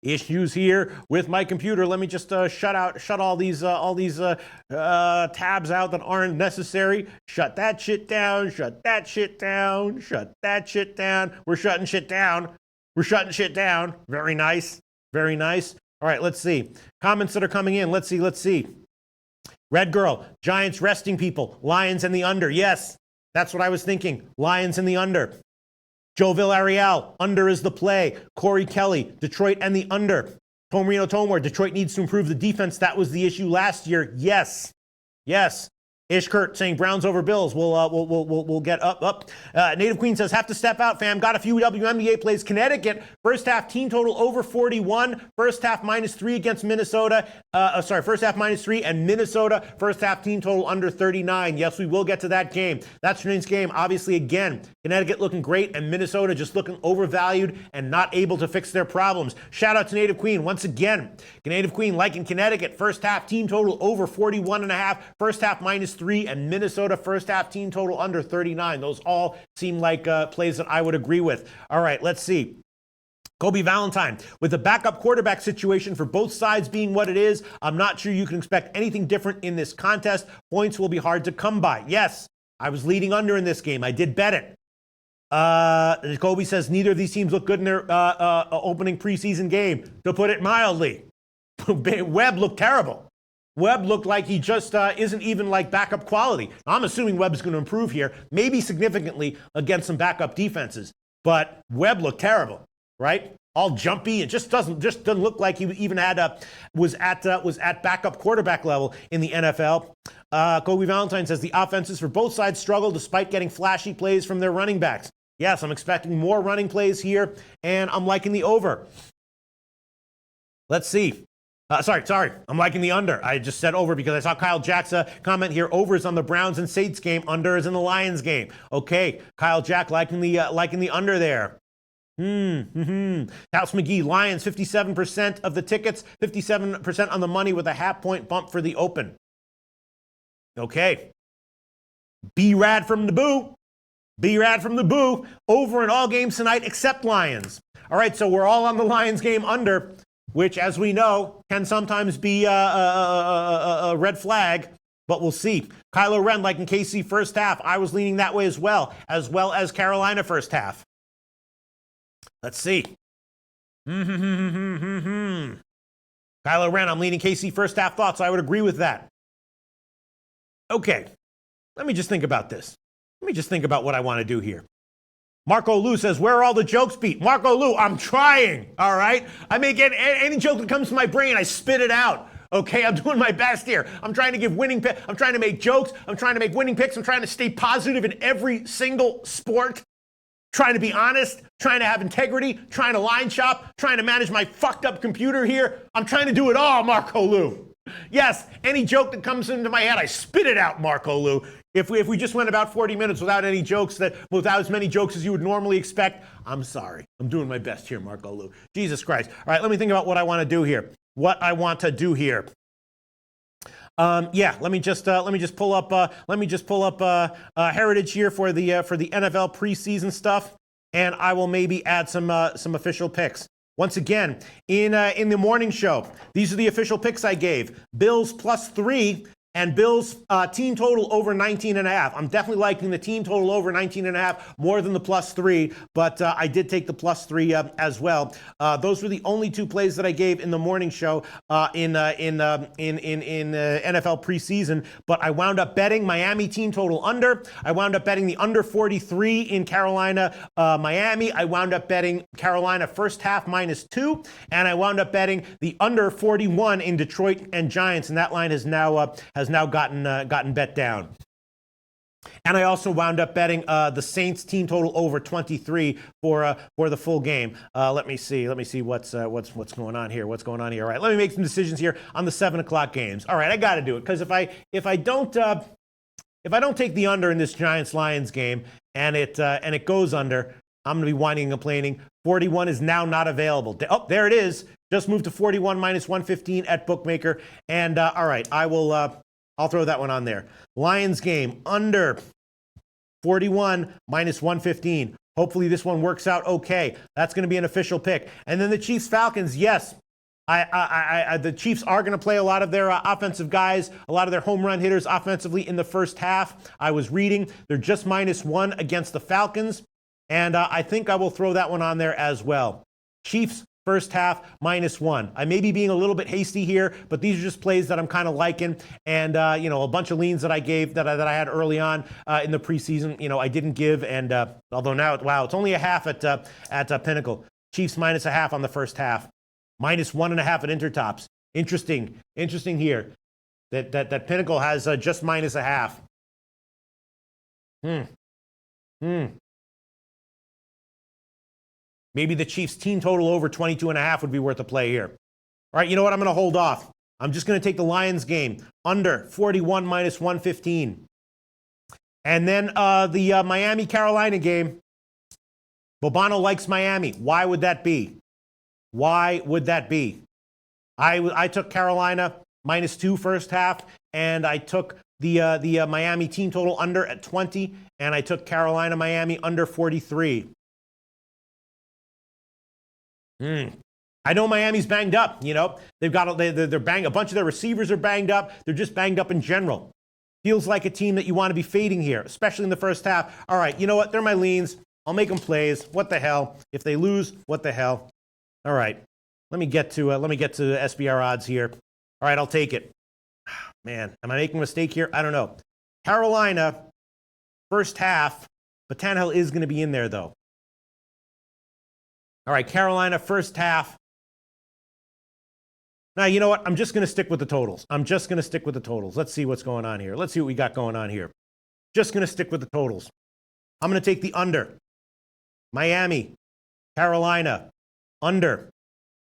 issues here with my computer. Let me just shut all these tabs out that aren't necessary. Shut that shit down. Shut that shit down. Shut that shit down. We're shutting shit down. We're shutting shit down. Very nice. Very nice. All right, let's see. Comments that are coming in. Let's see. Red Girl, Giants resting people. Lions and the under. Yes, that's what I was thinking. Lions and the under. Joe Villarreal, under is the play. Corey Kelly, Detroit and the under. Tomarino Tomor, Detroit needs to improve the defense. That was the issue last year. Yes. Yes. Ish Kurt saying Browns over Bills. We'll get up. Native Queen says, have to step out, fam. Got a few WNBA plays. Connecticut, first half team total over 41. First half -3 against Minnesota. First half -3 and Minnesota. First half team total under 39. Yes, we will get to that game. That's tonight's game. Obviously, again, Connecticut looking great and Minnesota just looking overvalued and not able to fix their problems. Shout out to Native Queen once again. Native Queen liking Connecticut. First half team total over 41.5. First half -3 and Minnesota first half team total under 39. Those all seem like plays that I would agree with. All right, let's see. Kobe Valentine, with the backup quarterback situation for both sides being what it is, I'm not sure you can expect anything different in this contest. Points will be hard to come by. Yes, I was leading under in this game. I did bet it. Kobe says neither of these teams look good in their opening preseason game, to put it mildly. Webb looked terrible. Webb looked like he just isn't even like backup quality. I'm assuming Webb's going to improve here, maybe significantly against some backup defenses. But Webb looked terrible, right? All jumpy. It just doesn't look like he even was at backup quarterback level in the NFL. Kobe Valentine says the offenses for both sides struggle despite getting flashy plays from their running backs. Yes, I'm expecting more running plays here, and I'm liking the over. Let's see. Sorry. I'm liking the under. I just said over because I saw Kyle Jack's comment here. Over is on the Browns and Saints game. Under is in the Lions game. Okay, Kyle Jack liking the under there. House McGee, Lions 57% of the tickets, 57% on the money with a half-point bump for the open. Okay. B-Rad from the boo. B-Rad from the boo. Over in all games tonight except Lions. All right, so we're all on the Lions game under, which, as we know, can sometimes be a red flag, but we'll see. Kylo Ren liking KC first half. I was leaning that way as well as Carolina first half. Let's see. Kylo Ren, I'm leaning KC first half thoughts. I would agree with that. Okay, let me just think about this. Let me just think about what I want to do here. Marco Lou says, where are all the jokes, Pete? Marco Lou, I'm trying, all right? I may get any joke that comes to my brain, I spit it out. Okay, I'm doing my best here. I'm trying to give winning picks. I'm trying to make jokes. I'm trying to make winning picks. I'm trying to stay positive in every single sport. Trying to be honest, trying to have integrity, trying to line shop, trying to manage my fucked up computer here. I'm trying to do it all, Marco Lou. Yes, any joke that comes into my head, I spit it out, Marco Lou. If we just went about 40 minutes without any jokes, without as many jokes as you would normally expect, I'm sorry. I'm doing my best here, Marco Lou. Jesus Christ. All right, let me think about what I want to do here. Yeah, let me just pull up Heritage here for the NFL preseason stuff, and I will maybe add some official picks. Once again, in the morning show, these are the official picks I gave. Bills +3 and Bills team total over 19.5. I'm definitely liking the team total over 19.5 more than the +3, but I did take the +3 as well. Those were the only two plays that I gave in the morning show in NFL preseason. But I wound up betting Miami team total under. I wound up betting the under 43 in Carolina, Miami. I wound up betting Carolina first half -2, and I wound up betting the under 41 in Detroit and Giants, and that line has now gotten bet down. And I also wound up betting the Saints team total over 23 for the full game. Let me see what's going on here. All right, let me make some decisions here on the 7 o'clock games. All right, I got to do it because if I don't take the under in this Giants Lions game and it goes under, I'm going to be whining and complaining. 41 is now not available. Oh, there it is. Just moved to 41 -115 at Bookmaker. And all right, I'll throw that one on there. Lions game under 41 -115. Hopefully this one works out okay. That's going to be an official pick. And then the Chiefs Falcons. Yes, the Chiefs are going to play a lot of their offensive guys, a lot of their home run hitters offensively in the first half. I was reading they're just -1 against the Falcons. And I think I will throw that one on there as well. Chiefs first half -1. I may be being a little bit hasty here, but these are just plays that I'm kind of liking. And, you know, a bunch of leans that I gave that I had early on in the preseason, you know, I didn't give. And although now, wow, it's only a half at Pinnacle. Chiefs -0.5 on the first half. -1.5 at Intertops. Interesting here that Pinnacle has just -0.5. Maybe the Chiefs team total over 22.5 would be worth a play here. All right, you know what? I'm going to hold off. I'm just going to take the Lions game under 41 -115. And then the Miami-Carolina game. Bobano likes Miami. Why would that be? Why would that be? I took Carolina -2 first half, and I took the Miami team total under at 20, and I took Carolina-Miami under 43. I know Miami's banged up. You know, they're banged. A bunch of their receivers are banged up. They're just banged up in general. Feels like a team that you want to be fading here, especially in the first half. All right, you know what? They're my leans. I'll make them plays. What the hell? If they lose, what the hell? All right, let me get to the SBR odds here. All right, I'll take it. Man, am I making a mistake here? I don't know. Carolina first half, but Tannehill is going to be in there though. All right, Carolina first half. Now, you know what? I'm just going to stick with the totals. Let's see what's going on here. Let's see what we got going on here. Just going to stick with the totals. I'm going to take the under. Miami, Carolina, under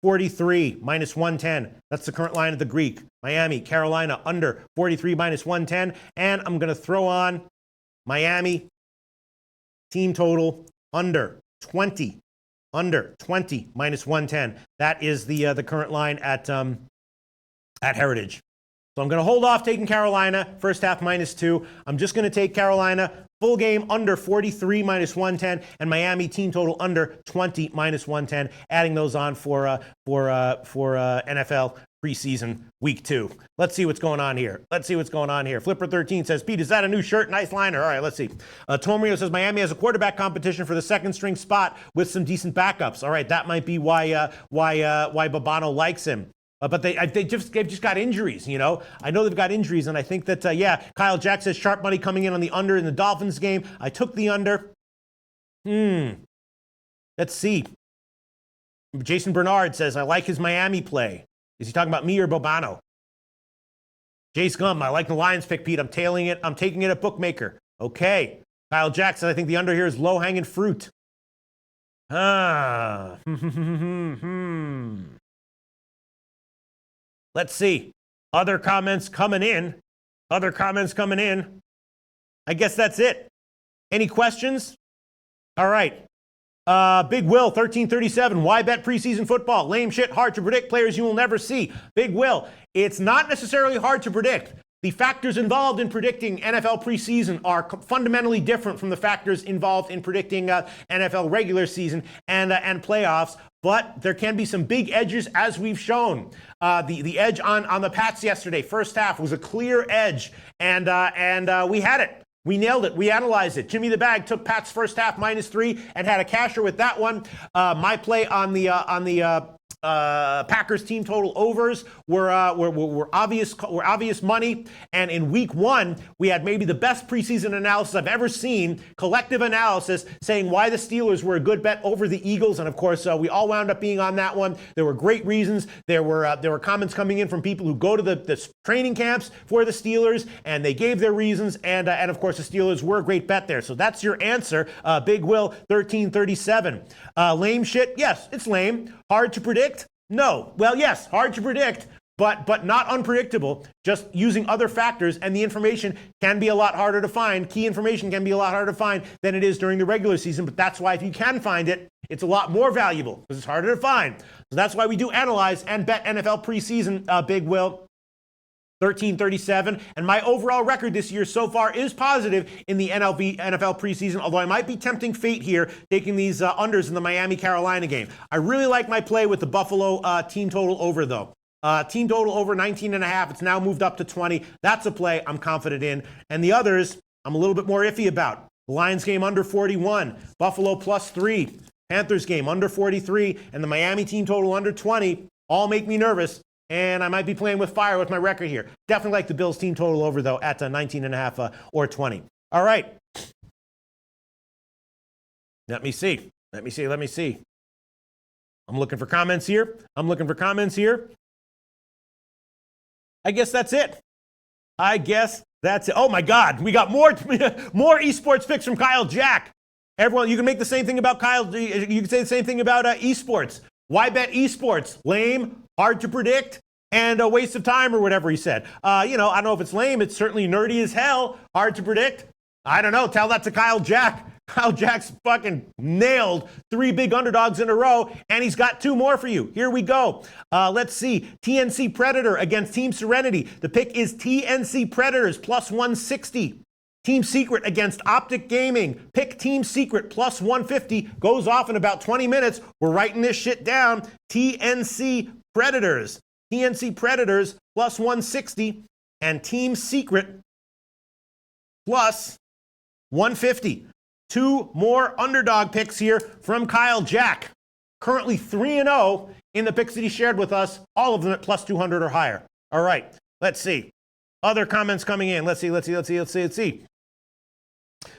43 -110. That's the current line of the Greek. Miami, Carolina, under 43 -110. And I'm going to throw on Miami team total under 20. Under 20 -110. That is the current line at Heritage. So I'm going to hold off taking Carolina first half -2. I'm just going to take Carolina full game under 43 -110 and Miami team total under 20 -110. Adding those on for NFL preseason week 2. Let's see what's going on here. Flipper13 says, Pete, is that a new shirt? Nice liner. All right, let's see. Tomrio says, Miami has a quarterback competition for the second string spot with some decent backups. All right, that might be why Bobano likes him. But they've just got injuries, you know. I know they've got injuries, and I think that, Kyle Jack says sharp money coming in on the under in the Dolphins game. I took the under. Let's see. Jason Bernard says, I like his Miami play. Is he talking about me or Bobano? Jace Gum, I like the Lions pick, Pete. I'm tailing it. I'm taking it at Bookmaker. Okay. Kyle Jackson, I think the under here is low-hanging fruit. Let's see. Other comments coming in. I guess that's it. Any questions? All right. Big Will, 1337. Why bet preseason football? Lame shit, hard to predict, players you will never see. Big Will, it's not necessarily hard to predict. The factors involved in predicting NFL preseason are fundamentally different from the factors involved in predicting NFL regular season and playoffs. But there can be some big edges, as we've shown. The edge on the Pats yesterday, first half, was a clear edge, and we had it. We nailed it. We analyzed it. Jimmy the Bag took Pat's first half -3 and had a casher with that one. My play on the Packers team total overs were obvious money. And in week 1, we had maybe the best preseason analysis I've ever seen, collective analysis saying why the Steelers were a good bet over the Eagles. And of course, we all wound up being on that one. There were great reasons. There were comments coming in from people who go to the training camps for the Steelers, and they gave their reasons. And of course, the Steelers were a great bet there. So that's your answer, Big Will, 1337. Lame shit? Yes, it's lame. Hard to predict? No. Well, yes, hard to predict, but not unpredictable. Just using other factors, and the information can be a lot harder to find. Key information can be a lot harder to find than it is during the regular season, but that's why if you can find it, it's a lot more valuable because it's harder to find. So that's why we do analyze and bet NFL preseason, Big Will. 1337, and my overall record this year so far is positive in the NFL preseason, although I might be tempting fate here, taking these unders in the Miami-Carolina game. I really like my play with the Buffalo team total over, though. Team total over 19.5. It's now moved up to 20. That's a play I'm confident in. And the others, I'm a little bit more iffy about. The Lions game under 41. Buffalo +3. Panthers game under 43. And the Miami team total under 20. All make me nervous. And I might be playing with fire with my record here. Definitely like the Bills team total over, though, at 19.5 or 20. All right. Let me see. I'm looking for comments here. I guess that's it. Oh, my God. We got more esports picks from Kyle Jack. Everyone, you can make the same thing about Kyle. You can say the same thing about esports. Why bet esports? Lame, hard to predict, and a waste of time or whatever he said. I don't know if it's lame. It's certainly nerdy as hell, hard to predict. I don't know. Tell that to Kyle Jack. Kyle Jack's fucking nailed 3 big underdogs in a row, and he's got 2 more for you. Here we go. Let's see. TNC Predator against Team Serenity. The pick is TNC Predators +160. Team Secret against Optic Gaming. Pick Team Secret +150. Goes off in about 20 minutes. We're writing this shit down. TNC Predators. TNC Predators +160. And Team Secret +150. 2 more underdog picks here from Kyle Jack. Currently 3-0 in the picks that he shared with us. All of them at +200 or higher. All right, let's see. Other comments coming in. Let's see.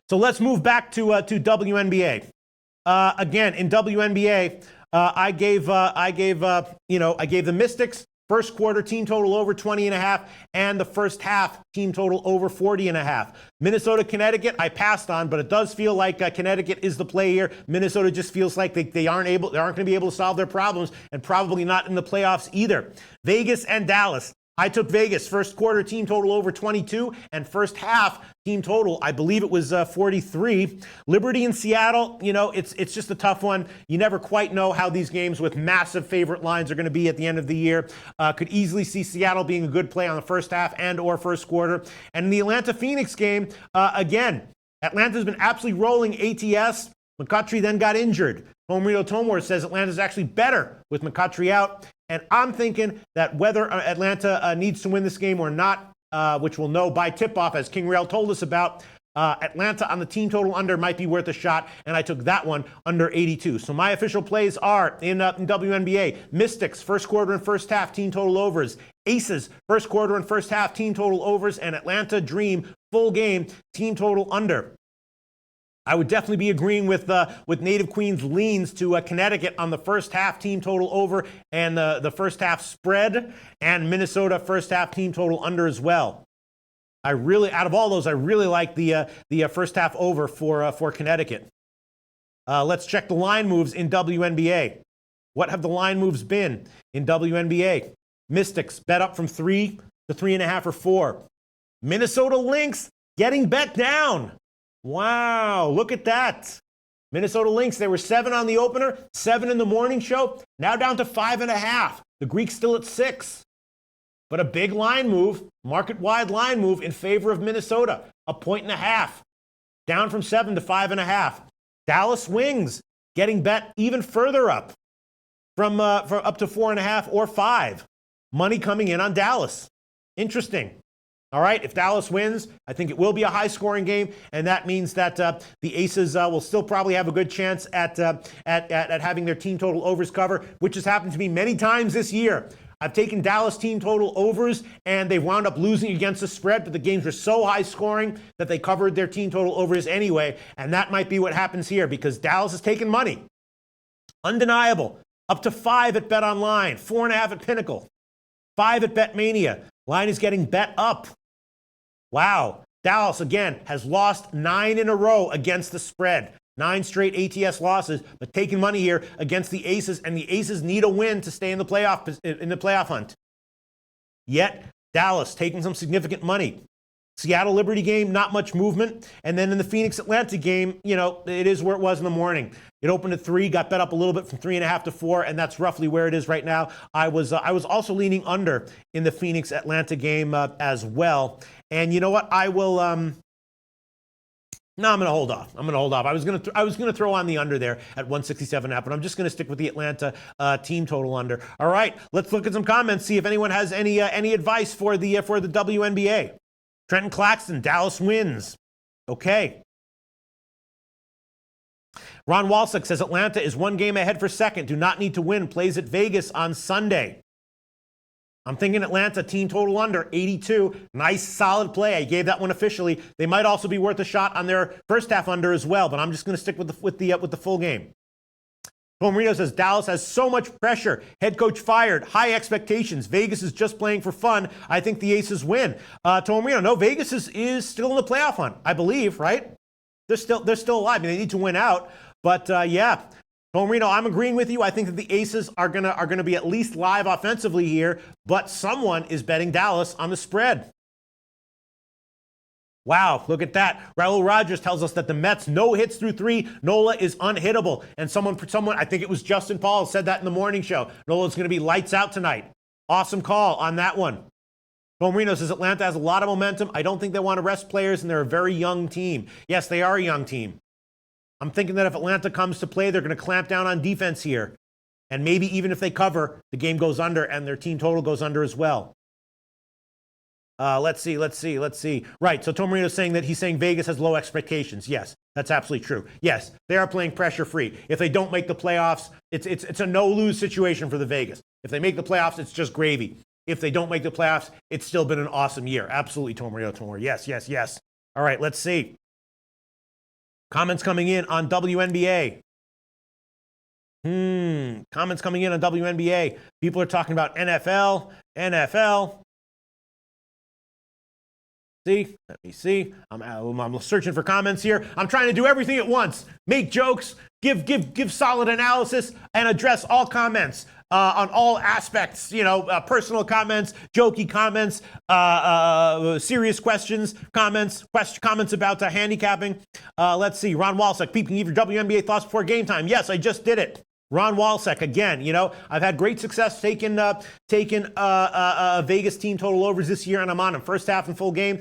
So let's move back to WNBA. Again, in WNBA, I gave the Mystics first quarter team total over 20.5 and the first half team total over 40.5. Minnesota, Connecticut, I passed on, but it does feel like Connecticut is the play here. Minnesota just feels like they aren't going to be able to solve their problems, and probably not in the playoffs either. Vegas and Dallas. I took Vegas first quarter team total over 22 and first half team total, I believe it was 43. Liberty and Seattle, it's just a tough one. You never quite know how these games with massive favorite lines are going to be at the end of the year. Could easily see Seattle being a good play on the first half and or first quarter. And in the Atlanta-Phoenix game, again, Atlanta's been absolutely rolling ATS. McCutchery then got injured. Tomrio Tomor says Atlanta's actually better with McCutchery out. And I'm thinking that whether Atlanta needs to win this game or not, which we'll know by tip-off, as King Rail told us about, Atlanta on the team total under might be worth a shot, and I took that one under 82. So my official plays are in WNBA, Mystics, first quarter and first half team total overs, Aces, first quarter and first half team total overs, and Atlanta Dream, full game, team total under. I would definitely be agreeing with Native Queen's leans to Connecticut on the first half team total over and the first half spread, and Minnesota first half team total under as well. Out of all those, I really like the first half over for Connecticut. Let's check the line moves in WNBA. What have the line moves been in WNBA? Mystics bet up from 3 to 3.5 or 4. Minnesota Lynx getting bet down. Wow, look at that. Minnesota Lynx, they were 7 on the opener, 7 in the morning show, now down to 5.5. The Greeks still at 6. But a big line move, market-wide line move in favor of Minnesota, 1.5, down from 7 to 5.5. Dallas Wings getting bet even further up, from up to 4.5 or 5. Money coming in on Dallas. Interesting. All right, if Dallas wins, I think it will be a high-scoring game, and that means that the Aces will still probably have a good chance at having their team total overs cover, which has happened to me many times this year. I've taken Dallas team total overs, and they've wound up losing against the spread, but the games were so high-scoring that they covered their team total overs anyway, and that might be what happens here because Dallas has taken money. Undeniable. Up to 5 at BetOnline, 4.5 at Pinnacle, 5 at BetMania. Line is getting bet up. Wow. Dallas, again, has lost 9 in a row against the spread. 9 straight ATS losses, but taking money here against the Aces, and the Aces need a win to stay in the playoff hunt. Yet, Dallas taking some significant money. Seattle Liberty game, not much movement. And then in the Phoenix Atlanta game, it is where it was in the morning. It opened at 3, got bet up a little bit from 3.5 to 4, and that's roughly where it is right now. I was also leaning under in the Phoenix Atlanta game as well. And you know what? I will. No, I'm going to hold off. I was going to throw on the under there at 167.5, but I'm just going to stick with the Atlanta team total under. All right, let's look at some comments. See if anyone has any advice for the WNBA. Trenton Claxton, Dallas wins. Okay. Ron Walsick says Atlanta is 1 game ahead for second. Do not need to win. Plays at Vegas on Sunday. I'm thinking Atlanta, team total under 82. Nice, solid play. I gave that one officially. They might also be worth a shot on their first half under as well, but I'm just going to stick with the full game. Tom Marino says Dallas has so much pressure. Head coach fired. High expectations. Vegas is just playing for fun. I think the Aces win. Tom Marino, no, Vegas is still in the playoff hunt, I believe, right? They're still alive. I mean, they need to win out, but yeah. Tom Marino, I'm agreeing with you. I think that the Aces are gonna be at least live offensively here, but someone is betting Dallas on the spread. Wow, look at that. Raul Rogers tells us that the Mets, no hits through 3. Nola is unhittable. And someone, I think it was Justin Paul, said that in the morning show. Nola's going to be lights out tonight. Awesome call on that one. Tom Marino says Atlanta has a lot of momentum. I don't think they want to rest players, and they're a very young team. Yes, they are a young team. I'm thinking that if Atlanta comes to play, they're going to clamp down on defense here. And maybe even if they cover, the game goes under and their team total goes under as well. Let's see. Right, so Tom Marino is saying that he's saying Vegas has low expectations. Yes, that's absolutely true. Yes, they are playing pressure-free. If they don't make the playoffs, it's a no-lose situation for the Vegas. If they make the playoffs, it's just gravy. If they don't make the playoffs, it's still been an awesome year. Absolutely, Tom Marino. Yes. All right, let's see. Comments coming in on WNBA. Comments coming in on WNBA. People are talking about NFL. See, let me see. I'm searching for comments here. I'm trying to do everything at once. Make jokes, give solid analysis, and address all comments on all aspects. Personal comments, jokey comments, serious questions, comments about handicapping. Let's see. Ron Walsick, people can give your WNBA thoughts before game time. Yes, I just did it. Ron Walsick, again, I've had great success taking Vegas team total overs this year, and I'm on them first half and full game.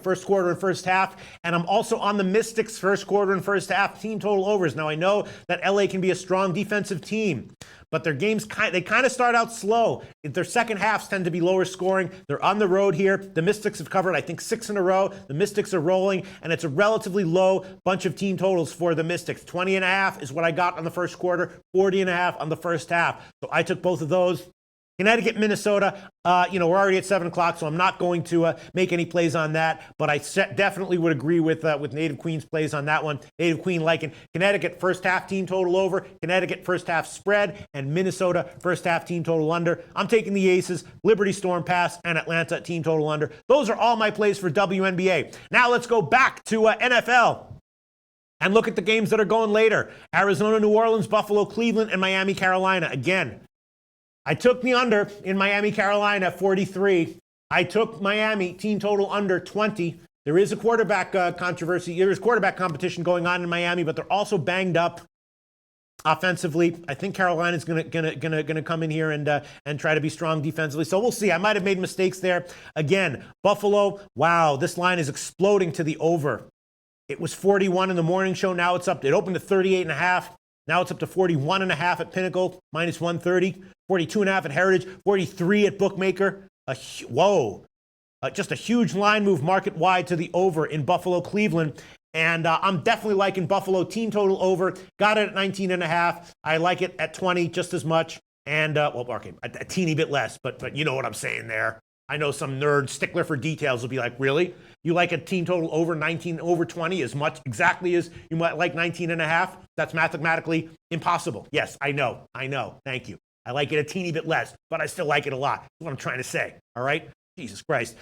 First quarter and first half. And I'm also on the Mystics first quarter and first half team total overs. Now, I know that LA can be a strong defensive team, but their games, they kind of start out slow. Their second halves tend to be lower scoring. They're on the road here. The Mystics have covered, I think, 6 in a row. The Mystics are rolling, and it's a relatively low bunch of team totals for the Mystics. 20.5 is what I got on the first quarter, 40.5 on the first half. So I took both of those. Connecticut, Minnesota, we're already at 7 o'clock, so I'm not going to make any plays on that. But I definitely would agree with Native Queen's plays on that one. Native Queen liking Connecticut first half team total over, Connecticut first half spread, and Minnesota first half team total under. I'm taking the Aces, Liberty Storm pass, and Atlanta team total under. Those are all my plays for WNBA. Now let's go back to NFL. And look at the games that are going later. Arizona, New Orleans, Buffalo, Cleveland, and Miami, Carolina. Again, I took the under in Miami, Carolina, 43. I took Miami team total under 20. There is a quarterback controversy. There is quarterback competition going on in Miami, but they're also banged up offensively. I think Carolina's gonna come in here and try to be strong defensively. So we'll see. I might have made mistakes there. Again, Buffalo. Wow, this line is exploding to the over. It was 41 in the morning show. Now it's up. It opened at 38.5. Now it's up to 41.5 at Pinnacle, minus 130. 42.5 at Heritage. 43 at Bookmaker. Just a huge line move market wide to the over in Buffalo, Cleveland. And I'm definitely liking Buffalo team total over. Got it at 19.5. I like it at 20 just as much. And, a teeny bit less, but you know what I'm saying there. I know some nerd stickler for details will be like, really? You like a team total over 19, over 20 as much exactly as you might like 19.5? That's mathematically impossible. Yes, I know. Thank you. I like it a teeny bit less, but I still like it a lot. That's what I'm trying to say. All right? Jesus Christ.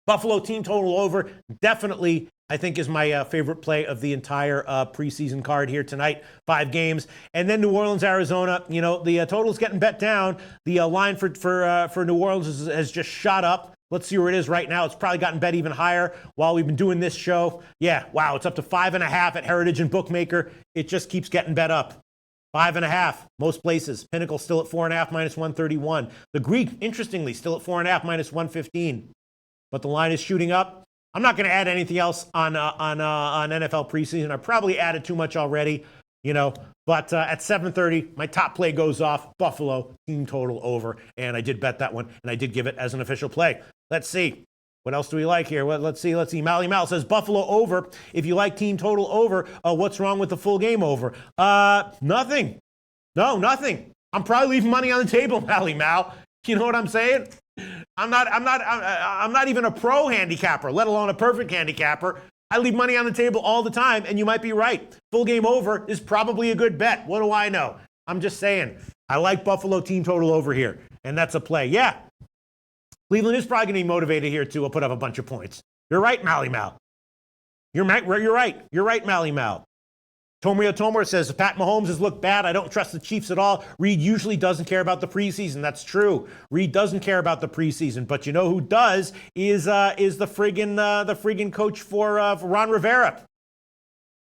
Buffalo team total over. Definitely, I think, is my favorite play of the entire preseason card here tonight. 5 games. And then New Orleans, Arizona. The total's getting bet down. The line for New Orleans has just shot up. Let's see where it is right now. It's probably gotten bet even higher while we've been doing this show. Yeah, wow, it's up to 5.5 at Heritage and Bookmaker. It just keeps getting bet up. 5.5, most places. Pinnacle still at 4.5, minus 131. The Greek, interestingly, still at 4.5, minus 115. But the line is shooting up. I'm not going to add anything else on NFL preseason. I probably added too much already, But at 7:30, my top play goes off. Buffalo team total over, and I did bet that one, and I did give it as an official play. Let's see. What else do we like here? Well, let's see. Mally Mal says Buffalo over. If you like team total over, what's wrong with the full game over? Nothing. No, nothing. I'm probably leaving money on the table, Mally Mal. You know what I'm saying? I'm not even a pro handicapper, let alone a perfect handicapper. I leave money on the table all the time, and you might be right. Full game over is probably a good bet. What do I know? I'm just saying. I like Buffalo team total over here, and that's a play. Yeah. Cleveland is probably going to be motivated here to put up a bunch of points. You're right, Mally Mal. You're right. You're right, Mally Mal. Tomor says, Pat Mahomes has looked bad. I don't trust the Chiefs at all. Reed usually doesn't care about the preseason. That's true. Reed doesn't care about the preseason. But you know who does is the friggin' coach for Ron Rivera.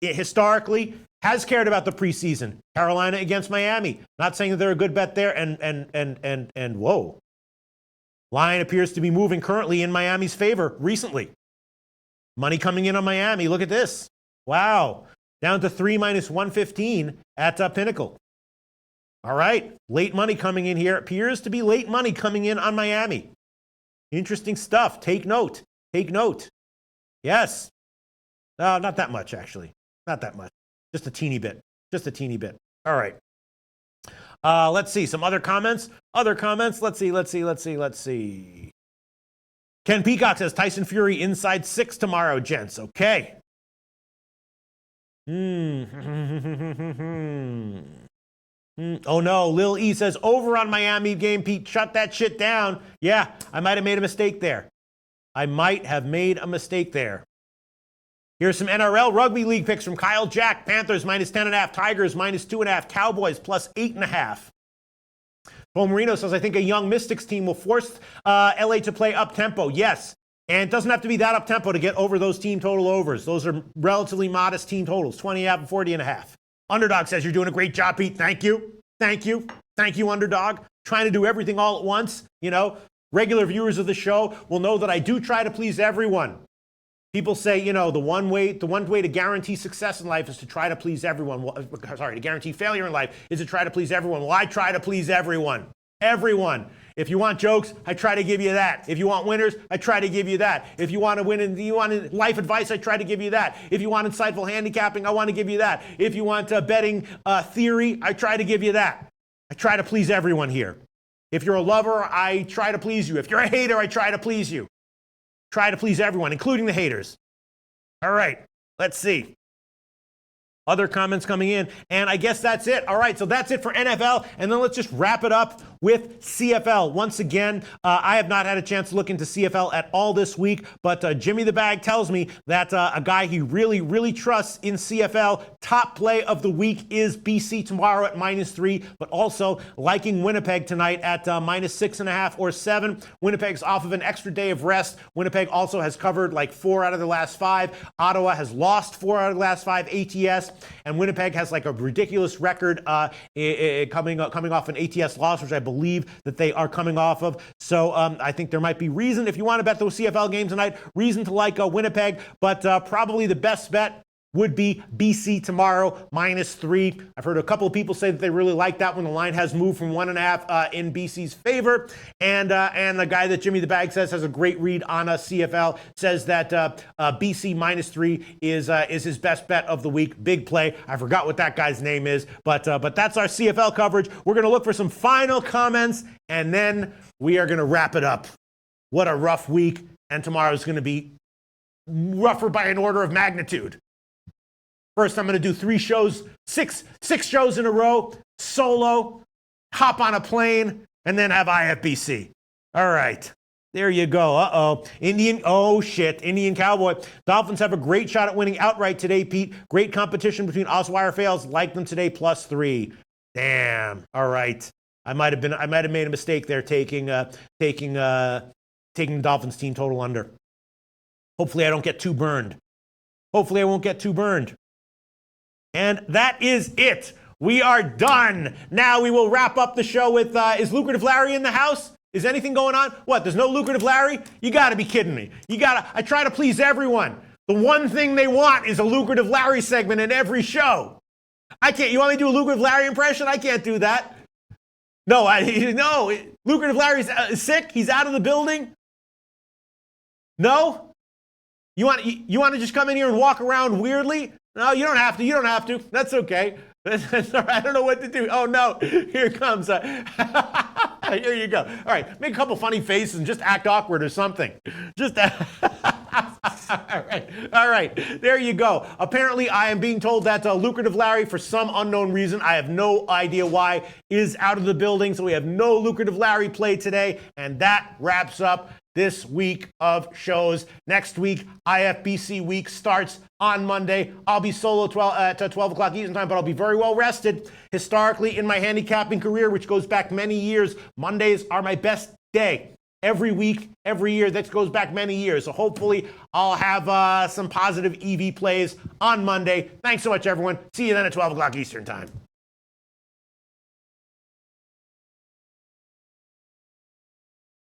It historically has cared about the preseason. Carolina against Miami. Not saying that they're a good bet there. And whoa. Line appears to be moving currently in Miami's favor recently. Money coming in on Miami. Look at this. Wow. Down to 3 minus 115 at Pinnacle. All right. Late money coming in here. Appears to be late money coming in on Miami. Interesting stuff. Take note. Take note. Yes. Not that much, actually. Not that much. Just a teeny bit. Just a teeny bit. All right. Let's see. Some other comments. Let's see. Ken Peacock says Tyson Fury inside 6 tomorrow, gents. Okay. Oh no, Lil E says over on Miami game, Pete. Shut that shit down. Yeah, I might have made a mistake there. Here's some NRL Rugby League picks from Kyle Jack. Panthers minus 10.5. Tigers minus 2.5. Cowboys plus 8.5. Paul Marino says, I think a young Mystics team will force LA to play up-tempo. Yes. And it doesn't have to be that up-tempo to get over those team total overs. Those are relatively modest team totals, 20.5 and 40.5. Underdog says you're doing a great job, Pete. Thank you. Thank you. Thank you, Underdog. Trying to do everything all at once. You know, regular viewers of the show will know that I do try to please everyone. People say, you know, the one way to guarantee success in life is to try to please everyone. To guarantee failure in life is to try to please everyone. Well, I try to please everyone. Everyone. If you want jokes, I try to give you that. If you want winners, I try to give you that. If you want to win and you want life advice, I try to give you that. If you want insightful handicapping, I want to give you that. If you want betting theory, I try to give you that. I try to please everyone here. If you're a lover, I try to please you. If you're a hater, I try to please you. Try to please everyone, including the haters. All right, let's see. Other comments coming in, and I guess that's it. All right, so that's it for NFL, and then let's just wrap it up with CFL. Once again, I have not had a chance to look into CFL at all this week, but Jimmy the Bag tells me that a guy he really, really trusts in CFL, top play of the week is BC tomorrow at -3, but also liking Winnipeg tonight at -6.5 or 7. Winnipeg's off of an extra day of rest. Winnipeg also has covered like 4 out of the last 5. Ottawa has lost 4 out of the last 5 ATS. And Winnipeg has like a ridiculous record coming off an ATS loss, which I believe that they are coming off of. So I think there might be reason, if you want to bet those CFL games tonight, reason to like Winnipeg. But probably the best bet would be BC tomorrow, -3. I've heard a couple of people say that they really like that when the line has moved from 1.5 in BC's favor. And the guy that Jimmy the Bag says has a great read on CFL says that BC -3 is his best bet of the week. Big play. I forgot what that guy's name is, but that's our CFL coverage. We're going to look for some final comments, and then we are going to wrap it up. What a rough week, and tomorrow's going to be rougher by an order of magnitude. First, I'm going to do 3 shows, six shows in a row, solo, hop on a plane, and then have IFBC. All right. There you go. Indian Cowboy. Dolphins have a great shot at winning outright today, Pete. Great competition between Osweier Fails. Like them today, +3. Damn. All right. I might have made a mistake there taking the Dolphins team total under. Hopefully I don't get too burned. Hopefully I won't get too burned. And that is it. We are done. Now we will wrap up the show with, is Lucrative Larry in the house? Is anything going on? What, there's no Lucrative Larry? You gotta be kidding me. I try to please everyone. The one thing they want is a Lucrative Larry segment in every show. You want me to do a Lucrative Larry impression? I can't do that. No, Lucrative Larry's sick. He's out of the building. No? You want to just come in here and walk around weirdly? No, you don't have to. You don't have to. That's okay. That's all right. I don't know what to do. Oh, no. Here it comes. Here you go. All right. Make a couple funny faces and just act awkward or something. Just all right. There you go. Apparently, I am being told that Lucrative Larry, for some unknown reason, I have no idea why, is out of the building. So we have no Lucrative Larry play today. And that wraps up this week of shows. Next week, IFBC week starts on Monday. I'll be solo at 12 o'clock Eastern time, but I'll be very well rested. Historically, in my handicapping career, which goes back many years, Mondays are my best day. Every week, every year, that goes back many years. So hopefully I'll have some positive EV plays on Monday. Thanks so much, everyone. See you then at 12 o'clock Eastern time.